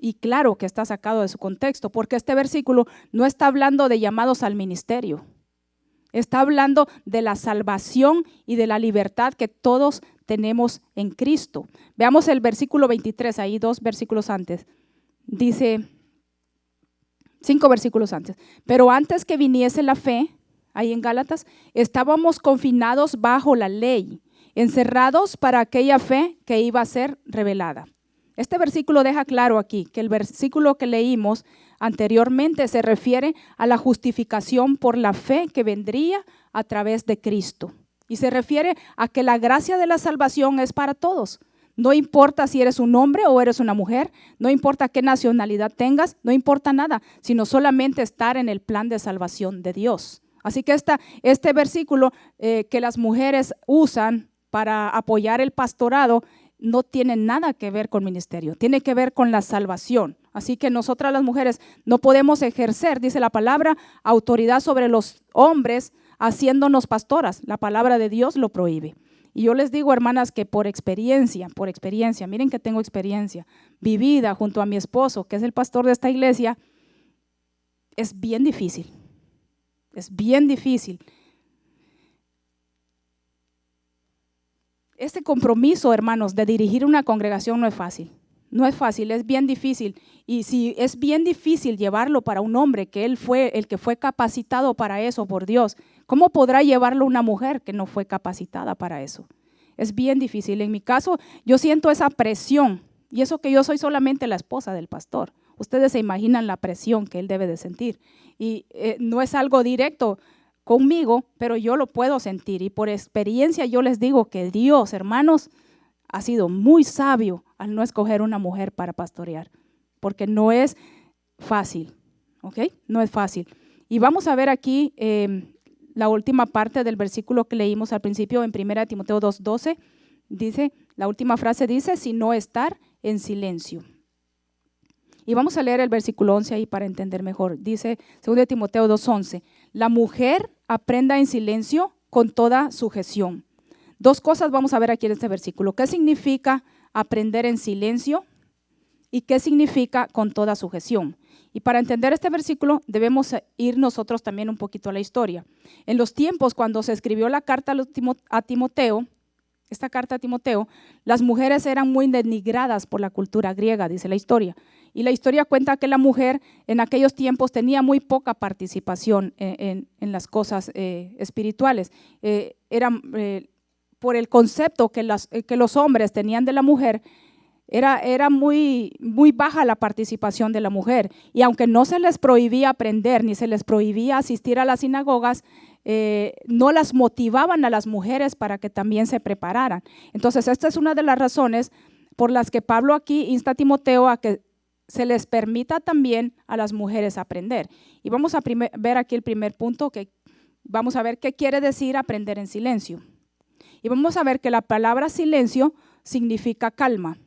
Y claro que está sacado de su contexto, porque este versículo no está hablando de llamados al ministerio. Está hablando de la salvación y de la libertad que todos tenemos en Cristo. Veamos el versículo 23, ahí 2 versículos antes. Dice, 5 versículos antes: pero antes que viniese la fe, ahí en Gálatas, estábamos confinados bajo la ley, encerrados para aquella fe que iba a ser revelada. Este versículo deja claro aquí que el versículo que leímos anteriormente se refiere a la justificación por la fe que vendría a través de Cristo. Y se refiere a que la gracia de la salvación es para todos. No importa si eres un hombre o eres una mujer, no importa qué nacionalidad tengas, no importa nada, sino solamente estar en el plan de salvación de Dios. Así que este versículo que las mujeres usan para apoyar el pastorado no tiene nada que ver con ministerio, tiene que ver con la salvación. Así que nosotras las mujeres no podemos ejercer, dice la palabra, autoridad sobre los hombres haciéndonos pastoras. La palabra de Dios lo prohíbe. Y yo les digo, hermanas, que por experiencia, miren que tengo experiencia vivida junto a mi esposo, que es el pastor de esta iglesia, es bien difícil. Es bien difícil. Este compromiso, hermanos, de dirigir una congregación no es fácil. No es fácil, es bien difícil. Y si es bien difícil llevarlo para un hombre, que él fue el que fue capacitado para eso por Dios, ¿cómo podrá llevarlo una mujer que no fue capacitada para eso? Es bien difícil. En mi caso, yo siento esa presión, y eso que yo soy solamente la esposa del pastor. Ustedes se imaginan la presión que él debe de sentir. Y no es algo directo conmigo, pero yo lo puedo sentir. Y por experiencia yo les digo que Dios, hermanos, ha sido muy sabio al no escoger una mujer para pastorear, porque no es fácil, ¿ok? No es fácil. Y vamos a ver aquí la última parte del versículo que leímos al principio en 1 Timoteo 2:12. Dice, la última frase dice, sino estar en silencio. Y vamos a leer el versículo 11 ahí para entender mejor. Dice 2 Timoteo 2:11, la mujer aprenda en silencio con toda sujeción. Dos cosas vamos a ver aquí en este versículo. ¿Qué significa aprender en silencio? ¿Y qué significa con toda sujeción? Y para entender este versículo debemos ir nosotros también un poquito a la historia. En los tiempos cuando se escribió la carta a Timoteo, esta carta a Timoteo, las mujeres eran muy denigradas por la cultura griega, dice la historia. Y la historia cuenta que la mujer en aquellos tiempos tenía muy poca participación en las cosas espirituales. Por el concepto que los hombres tenían de la mujer, era muy, muy baja la participación de la mujer. Y aunque no se les prohibía aprender, ni se les prohibía asistir a las sinagogas, no las motivaban a las mujeres para que también se prepararan. Entonces, esta es una de las razones por las que Pablo aquí insta a Timoteo a que se les permita también a las mujeres aprender. Y vamos a ver aquí el primer punto, que vamos a ver qué quiere decir aprender en silencio. Y vamos a ver que la palabra silencio significa calma.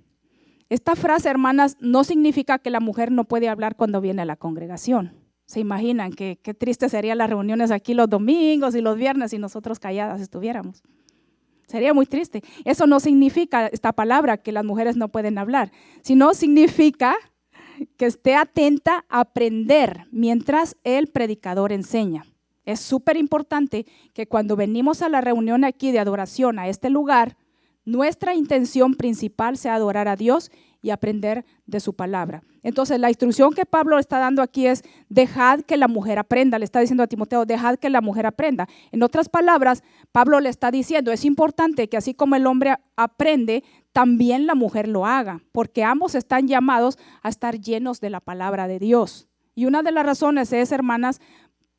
Esta frase, hermanas, no significa que la mujer no puede hablar cuando viene a la congregación. ¿Se imaginan qué triste serían las reuniones aquí los domingos y los viernes si nosotros calladas estuviéramos? Sería muy triste. Eso no significa, esta palabra, que las mujeres no pueden hablar, sino significa que esté atenta a aprender mientras el predicador enseña. Es súper importante que cuando venimos a la reunión aquí de adoración a este lugar, nuestra intención principal sea adorar a Dios y aprender de su palabra. Entonces, la instrucción que Pablo está dando aquí es: dejad que la mujer aprenda. Le está diciendo a Timoteo, dejad que la mujer aprenda. En otras palabras, Pablo le está diciendo, es importante que así como el hombre aprende, también la mujer lo haga, porque ambos están llamados a estar llenos de la palabra de Dios. Y una de las razones es, hermanas,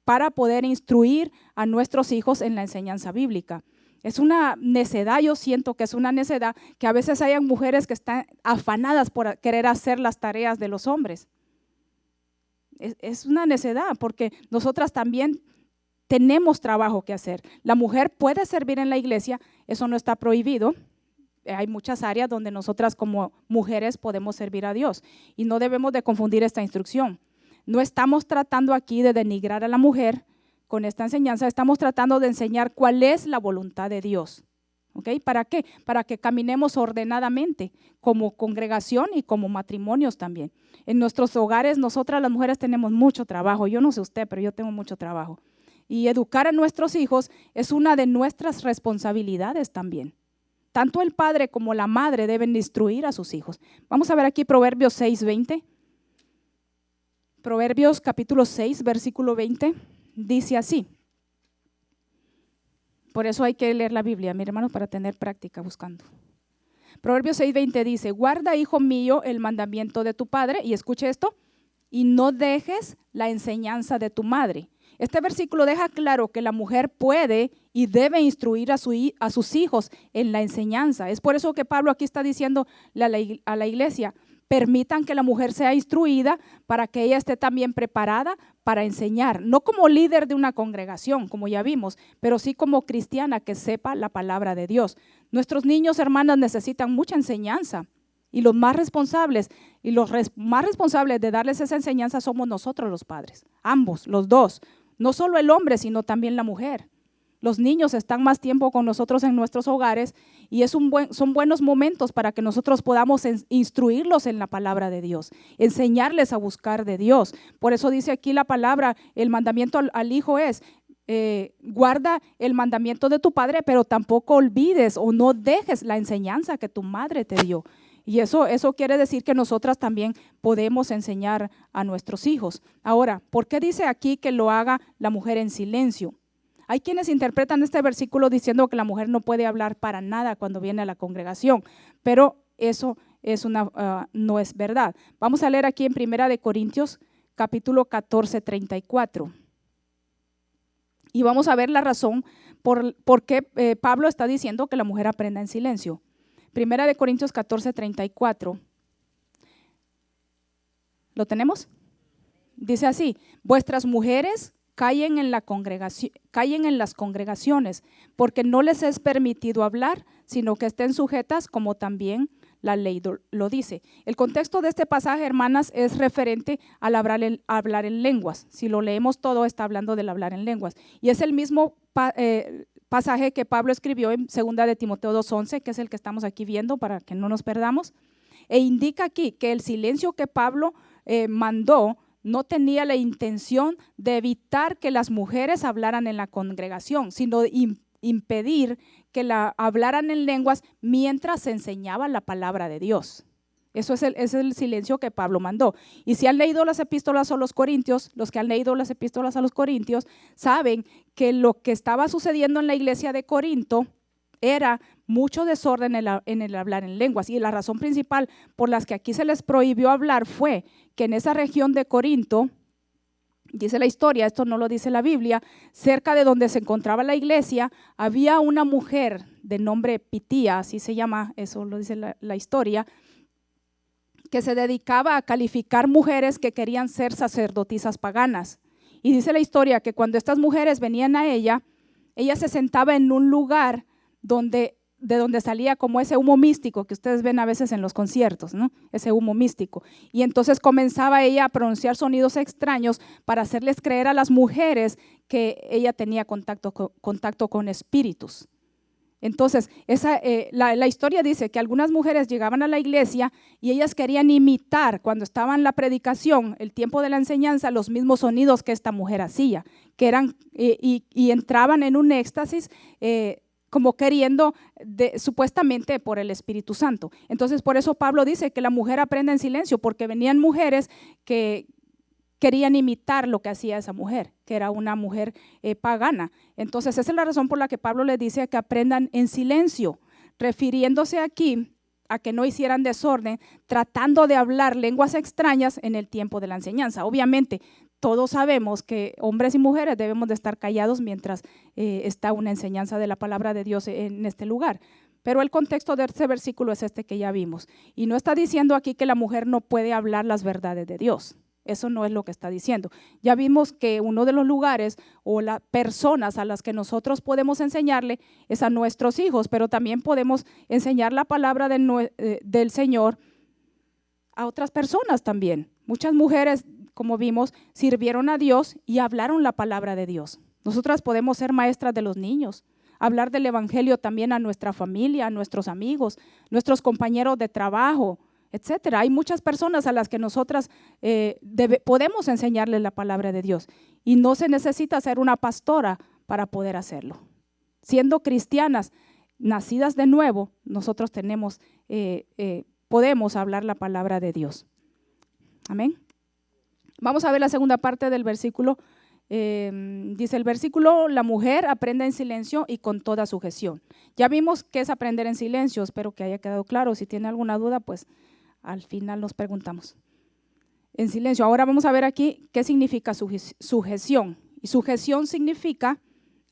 para poder instruir a nuestros hijos en la enseñanza bíblica. Es una necedad, yo siento que es una necedad que a veces hayan mujeres que están afanadas por querer hacer las tareas de los hombres. Es una necedad porque nosotras también tenemos trabajo que hacer. La mujer puede servir en la iglesia, eso no está prohibido. Hay muchas áreas donde nosotras como mujeres podemos servir a Dios y no debemos de confundir esta instrucción. No estamos tratando aquí de denigrar a la mujer con esta enseñanza, estamos tratando de enseñar cuál es la voluntad de Dios. ¿Okay? ¿Para qué? Para que caminemos ordenadamente como congregación y como matrimonios también. En nuestros hogares, nosotras las mujeres tenemos mucho trabajo. Yo no sé usted, pero yo tengo mucho trabajo. Y educar a nuestros hijos es una de nuestras responsabilidades también. Tanto el padre como la madre deben instruir a sus hijos. Vamos a ver aquí Proverbios 6:20. Proverbios capítulo 6, versículo 20, dice así. Por eso hay que leer la Biblia, mi hermano, para tener práctica buscando. Proverbios 6:20 dice, guarda, hijo mío, el mandamiento de tu padre, y escuche esto, y no dejes la enseñanza de tu madre. Este versículo deja claro que la mujer puede y debe instruir a sus hijos en la enseñanza. Es por eso que Pablo aquí está diciendo a la iglesia, permitan que la mujer sea instruida para que ella esté también preparada para enseñar, no como líder de una congregación, como ya vimos, pero sí como cristiana que sepa la palabra de Dios. Nuestros niños, hermanas, necesitan mucha enseñanza y los más responsables de darles esa enseñanza somos nosotros los padres, ambos, los dos, no solo el hombre, sino también la mujer. Los niños están más tiempo con nosotros en nuestros hogares y son buenos momentos para que nosotros podamos instruirlos en la palabra de Dios, enseñarles a buscar de Dios. Por eso dice aquí la palabra, el mandamiento al hijo es, guarda el mandamiento de tu padre, pero tampoco olvides o no dejes la enseñanza que tu madre te dio. Y eso quiere decir que nosotras también podemos enseñar a nuestros hijos. Ahora, ¿por qué dice aquí que lo haga la mujer en silencio? Hay quienes interpretan este versículo diciendo que la mujer no puede hablar para nada cuando viene a la congregación, pero eso no es verdad. Vamos a leer aquí en 1 Corintios capítulo 14, 34. Y vamos a ver la razón por qué Pablo está diciendo que la mujer aprenda en silencio. 1 Corintios 14, 34. ¿Lo tenemos? Dice así: vuestras mujeres callen en las congregaciones, porque no les es permitido hablar, sino que estén sujetas como también la ley lo dice. El contexto de este pasaje, hermanas, es referente al hablar en lenguas. Si lo leemos todo, está hablando del hablar en lenguas. Y es el mismo pasaje que Pablo escribió en 2 de Timoteo 2:11, que es el que estamos aquí viendo para que no nos perdamos. E indica aquí que el silencio que Pablo mandó no tenía la intención de evitar que las mujeres hablaran en la congregación, sino impedir que hablaran en lenguas mientras se enseñaba la palabra de Dios. Eso es el silencio que Pablo mandó. Y si han leído las epístolas a los Corintios, los que han leído las epístolas a los Corintios, saben que lo que estaba sucediendo en la iglesia de Corinto era mucho desorden en el hablar en lenguas. Y la razón principal por las que aquí se les prohibió hablar fue que en esa región de Corinto, dice la historia, esto no lo dice la Biblia, cerca de donde se encontraba la iglesia, había una mujer de nombre Pitía, así se llama, eso lo dice la historia, que se dedicaba a calificar mujeres que querían ser sacerdotisas paganas. Y dice la historia que cuando estas mujeres venían a ella se sentaba en un lugar de donde salía como ese humo místico que ustedes ven a veces en los conciertos, ¿no? Ese humo místico. Y entonces comenzaba ella a pronunciar sonidos extraños para hacerles creer a las mujeres que ella tenía contacto con espíritus. Entonces, la historia dice que algunas mujeres llegaban a la iglesia y ellas querían imitar cuando estaba en la predicación, el tiempo de la enseñanza, los mismos sonidos que esta mujer hacía, que eran y entraban en un éxtasis como queriendo supuestamente por el Espíritu Santo. Entonces, por eso Pablo dice que la mujer aprenda en silencio, porque venían mujeres que querían imitar lo que hacía esa mujer, que era una mujer pagana. Entonces, esa es la razón por la que Pablo les dice que aprendan en silencio, refiriéndose aquí a que no hicieran desorden, tratando de hablar lenguas extrañas en el tiempo de la enseñanza. Obviamente, todos sabemos que hombres y mujeres debemos de estar callados mientras está una enseñanza de la palabra de Dios en este lugar. Pero el contexto de este versículo es este que ya vimos. Y no está diciendo aquí que la mujer no puede hablar las verdades de Dios. Eso no es lo que está diciendo. Ya vimos que uno de los lugares o las personas a las que nosotros podemos enseñarle es a nuestros hijos, pero también podemos enseñar la palabra del Señor a otras personas también. Muchas mujeres, como vimos, sirvieron a Dios y hablaron la palabra de Dios. Nosotras podemos ser maestras de los niños, hablar del evangelio también a nuestra familia, a nuestros amigos, nuestros compañeros de trabajo, etcétera. Hay muchas personas a las que nosotras podemos enseñarles la palabra de Dios y no se necesita ser una pastora para poder hacerlo. Siendo cristianas, nacidas de nuevo, nosotros podemos hablar la palabra de Dios. Amén. Vamos a ver la segunda parte del versículo. Dice el versículo: la mujer aprende en silencio y con toda sujeción. Ya vimos qué es aprender en silencio, espero que haya quedado claro. Si tiene alguna duda, pues al final nos preguntamos. En silencio. Ahora vamos a ver aquí qué significa sujeción. Y sujeción significa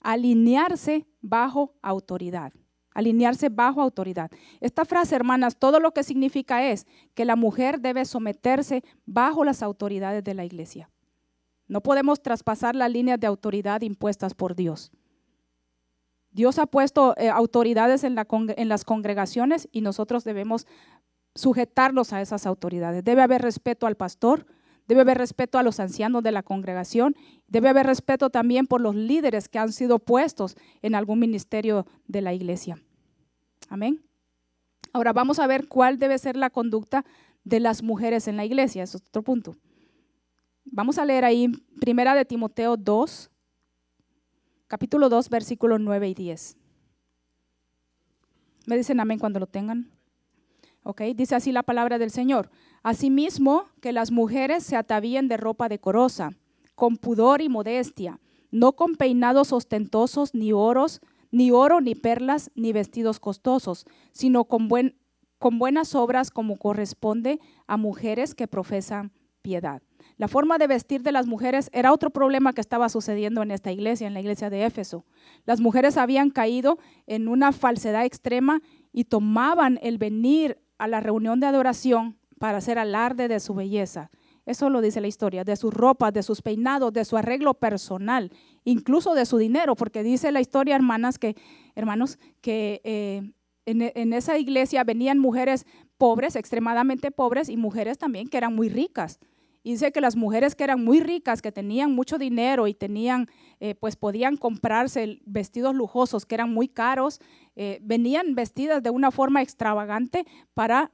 alinearse bajo autoridad. Alinearse bajo autoridad. Esta frase, hermanas, todo lo que significa es que la mujer debe someterse bajo las autoridades de la iglesia. No podemos traspasar las líneas de autoridad impuestas por Dios. Dios ha puesto autoridades en las congregaciones y nosotros debemos sujetarnos a esas autoridades. Debe haber respeto al pastor, debe haber respeto a los ancianos de la congregación, debe haber respeto también por los líderes que han sido puestos en algún ministerio de la iglesia. Amén. Ahora vamos a ver cuál debe ser la conducta de las mujeres en la iglesia. Eso es otro punto. Vamos a leer ahí 1 de Timoteo 2, capítulo 2, versículos 9 y 10. ¿Me dicen amén cuando lo tengan? Ok, dice así la palabra del Señor. Asimismo, que las mujeres se atavíen de ropa decorosa, con pudor y modestia, no con peinados ostentosos, ni oro, ni perlas, ni vestidos costosos, sino con buenas obras como corresponde a mujeres que profesan piedad. La forma de vestir de las mujeres era otro problema que estaba sucediendo en esta iglesia, en la iglesia de Éfeso. Las mujeres habían caído en una falsedad extrema y tomaban el venir a la reunión de adoración para hacer alarde de su belleza. Eso lo dice la historia, de sus ropas, de sus peinados, de su arreglo personal, incluso de su dinero, porque dice la historia, hermanos, que en esa iglesia venían mujeres pobres, extremadamente pobres, y mujeres también que eran muy ricas. Y dice que las mujeres que eran muy ricas, que tenían mucho dinero y pues podían comprarse vestidos lujosos que eran muy caros, venían vestidas de una forma extravagante para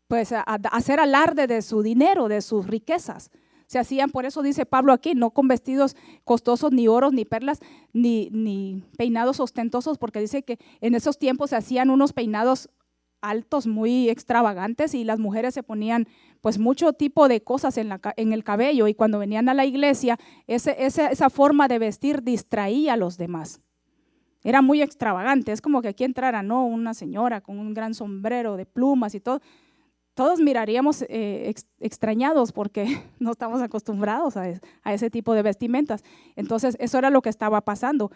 pues hacer alarde de su dinero, de sus riquezas. Se hacían, por eso dice Pablo aquí, no con vestidos costosos, ni oros, ni perlas, ni peinados ostentosos, porque dice que en esos tiempos se hacían unos peinados altos, muy extravagantes, y las mujeres se ponían pues mucho tipo de cosas en el cabello, y cuando venían a la iglesia, esa forma de vestir distraía a los demás. Era muy extravagante, es como que aquí entrara, ¿no?, una señora con un gran sombrero de plumas y todo. Todos miraríamos extrañados porque no estamos acostumbrados a ese tipo de vestimentas. Entonces, eso era lo que estaba pasando.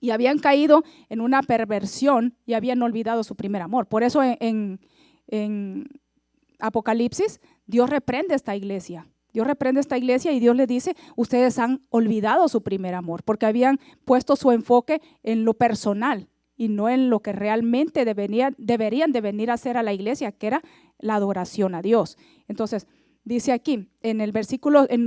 Y habían caído en una perversión y habían olvidado su primer amor. Por eso en Apocalipsis, Dios reprende a esta iglesia. Dios reprende a esta iglesia y Dios le dice, ustedes han olvidado su primer amor porque habían puesto su enfoque en lo personal y no en lo que realmente deberían de venir a hacer a la iglesia, que era la adoración a Dios. Entonces, dice aquí, en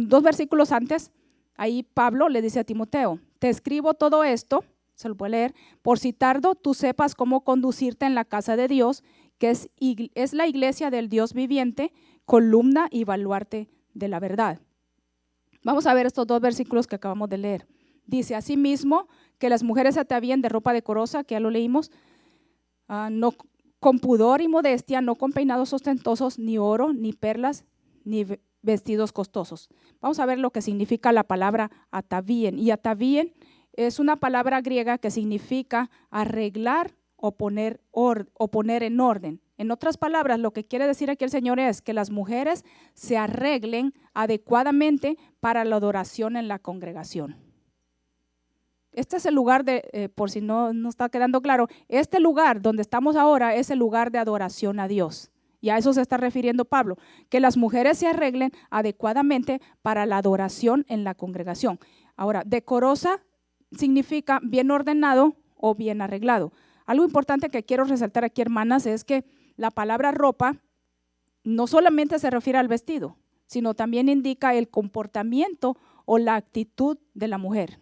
2 versículos antes, ahí Pablo le dice a Timoteo, te escribo todo esto, se lo puede leer, por si tardo tú sepas cómo conducirte en la casa de Dios, que es la iglesia del Dios viviente, columna y baluarte de la verdad. Vamos a ver estos 2 versículos que acabamos de leer. Dice, asimismo, que las mujeres se atavíen de ropa decorosa, que ya lo leímos, no con pudor y modestia, no con peinados ostentosos, ni oro, ni perlas, ni vestidos costosos. Vamos a ver lo que significa la palabra atavíen. Y atavíen es una palabra griega que significa arreglar o poner en orden. En otras palabras, lo que quiere decir aquí el Señor es que las mujeres se arreglen adecuadamente para la adoración en la congregación. Este es el lugar por si no está quedando claro, este lugar donde estamos ahora es el lugar de adoración a Dios. Y a eso se está refiriendo Pablo, que las mujeres se arreglen adecuadamente para la adoración en la congregación. Ahora, decorosa significa bien ordenado o bien arreglado. Algo importante que quiero resaltar aquí, hermanas, es que la palabra ropa no solamente se refiere al vestido, sino también indica el comportamiento o la actitud de la mujer.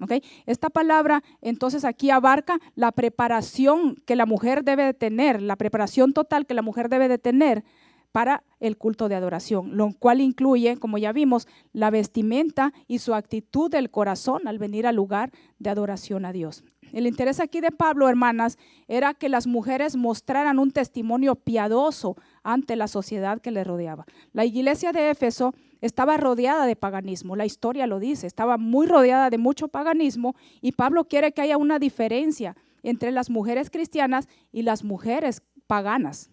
¿Okay? Esta palabra entonces aquí abarca la preparación que la mujer debe de tener, la preparación total que la mujer debe de tener para el culto de adoración, lo cual incluye, como ya vimos, la vestimenta y su actitud del corazón al venir al lugar de adoración a Dios. El interés aquí de Pablo, hermanas, era que las mujeres mostraran un testimonio piadoso ante la sociedad que les rodeaba. La iglesia de Éfeso estaba rodeada de paganismo, la historia lo dice, estaba muy rodeada de mucho paganismo y Pablo quiere que haya una diferencia entre las mujeres cristianas y las mujeres paganas.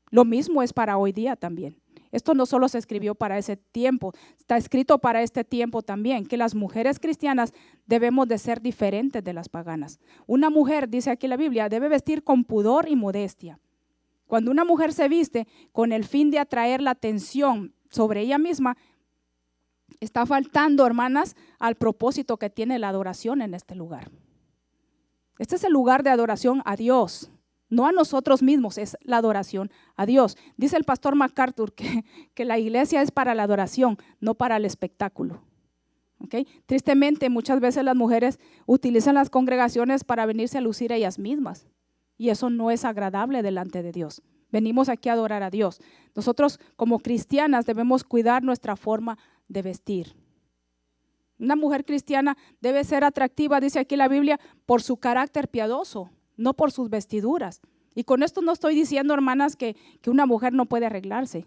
Lo mismo es para hoy día también. Esto no solo se escribió para ese tiempo, está escrito para este tiempo también, que las mujeres cristianas debemos de ser diferentes de las paganas. Una mujer, dice aquí la Biblia, debe vestir con pudor y modestia. Cuando una mujer se viste con el fin de atraer la atención sobre ella misma, está faltando, hermanas, al propósito que tiene la adoración en este lugar. Este es el lugar de adoración a Dios. no a nosotros mismos, es la adoración a Dios. Dice el pastor MacArthur que la iglesia es para la adoración, no para el espectáculo. ¿Okay? Tristemente, muchas veces las mujeres utilizan las congregaciones para venirse a lucir a ellas mismas, y eso no es agradable delante de Dios. Venimos aquí a adorar a Dios. Nosotros como cristianas debemos cuidar nuestra forma de vestir. Una mujer cristiana debe ser atractiva, dice aquí la Biblia, por su carácter piadoso, no por sus vestiduras. Y con esto no estoy diciendo, hermanas, que una mujer no puede arreglarse.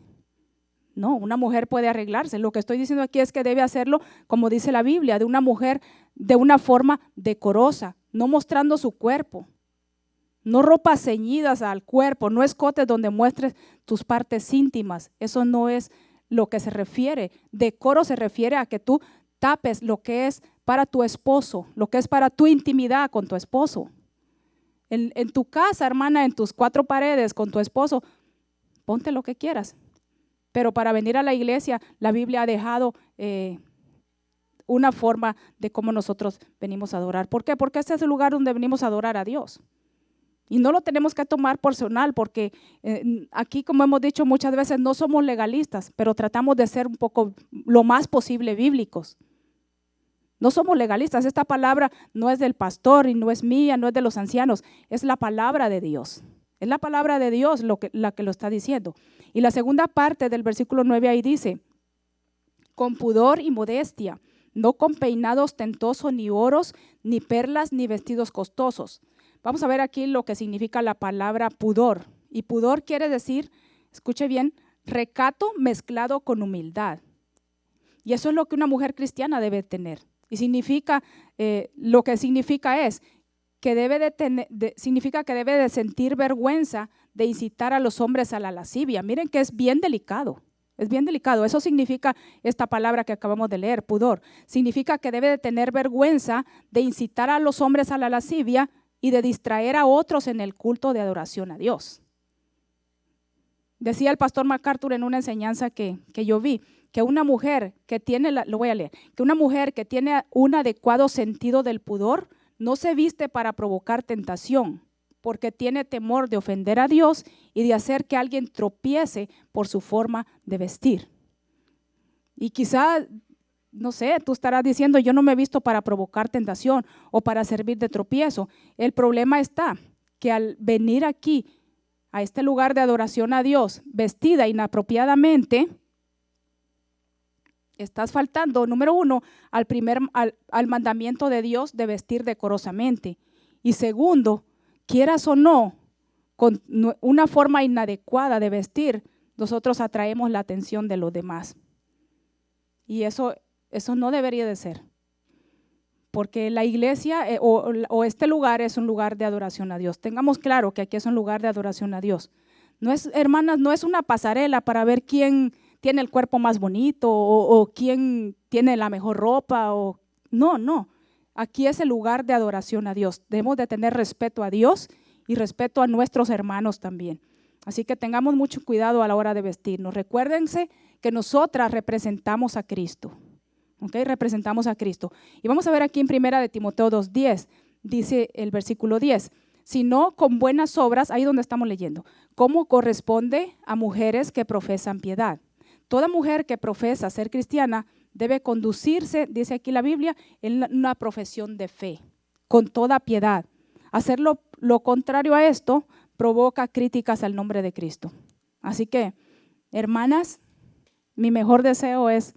No, una mujer puede arreglarse. Lo que estoy diciendo aquí es que debe hacerlo, como dice la Biblia, de una mujer de una forma decorosa, no mostrando su cuerpo. No ropas ceñidas al cuerpo, no escotes donde muestres tus partes íntimas. Eso no es lo que se refiere. Decoro se refiere a que tú tapes lo que es para tu esposo, lo que es para tu intimidad con tu esposo. En tu casa, hermana, en tus cuatro paredes con tu esposo, ponte lo que quieras. Pero para venir a la iglesia, la Biblia ha dejado una forma de cómo nosotros venimos a adorar. ¿Por qué? Porque este es el lugar donde venimos a adorar a Dios. Y no lo tenemos que tomar personal, porque aquí, como hemos dicho muchas veces, no somos legalistas, pero tratamos de ser un poco, lo más posible, bíblicos. No somos legalistas. Esta palabra no es del pastor y no es mía, no es de los ancianos, es la palabra de Dios. Es la palabra de Dios la que lo está diciendo. Y la segunda parte del versículo 9 ahí dice, con pudor y modestia, no con peinado ostentoso, ni oros, ni perlas, ni vestidos costosos. Vamos a ver aquí lo que significa la palabra pudor. Y pudor quiere decir, escuche bien, recato mezclado con humildad. Y eso es lo que una mujer cristiana debe tener. Y significa, lo que significa es que debe de sentir vergüenza de incitar a los hombres a la lascivia. Miren que es bien delicado. Es bien delicado. Eso significa esta palabra que acabamos de leer, pudor. Significa que debe de tener vergüenza de incitar a los hombres a la lascivia y de distraer a otros en el culto de adoración a Dios. Decía el pastor MacArthur en una enseñanza que yo vi, que una mujer que tiene, lo voy a leer, que una mujer que tiene un adecuado sentido del pudor no se viste para provocar tentación, porque tiene temor de ofender a Dios y de hacer que alguien tropiece por su forma de vestir. Y quizá, no sé, tú estarás diciendo, yo no me he visto para provocar tentación o para servir de tropiezo. El problema está que al venir aquí, a este lugar de adoración a Dios, vestida inapropiadamente, estás faltando, número uno, al mandamiento de Dios de vestir decorosamente. Y segundo, quieras o no, con una forma inadecuada de vestir, nosotros atraemos la atención de los demás. Y eso no debería de ser. Porque la iglesia o este lugar es un lugar de adoración a Dios. Tengamos claro que aquí es un lugar de adoración a Dios. No es, hermanas, no es una pasarela para ver quién tiene el cuerpo más bonito o quién tiene la mejor ropa. No. Aquí es el lugar de adoración a Dios. Debemos de tener respeto a Dios y respeto a nuestros hermanos también. Así que tengamos mucho cuidado a la hora de vestirnos. Recuérdense que nosotras representamos a Cristo. Okay, representamos a Cristo. Y vamos a ver aquí en 1 de Timoteo 2:10, dice el versículo 10, sino con buenas obras, ahí donde estamos leyendo, como corresponde a mujeres que profesan piedad. Toda mujer que profesa ser cristiana debe conducirse, dice aquí la Biblia, en una profesión de fe, con toda piedad. Hacer lo contrario a esto provoca críticas al nombre de Cristo. Así que, hermanas, mi mejor deseo es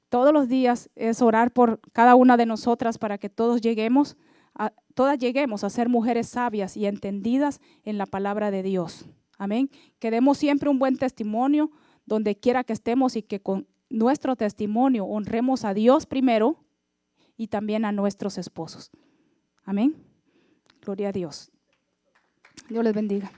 todos los días es orar por cada una de nosotras para que todas lleguemos a ser mujeres sabias y entendidas en la palabra de Dios. Amén. Que demos siempre un buen testimonio donde quiera que estemos y que con nuestro testimonio honremos a Dios primero y también a nuestros esposos. Amén. Gloria a Dios. Dios les bendiga.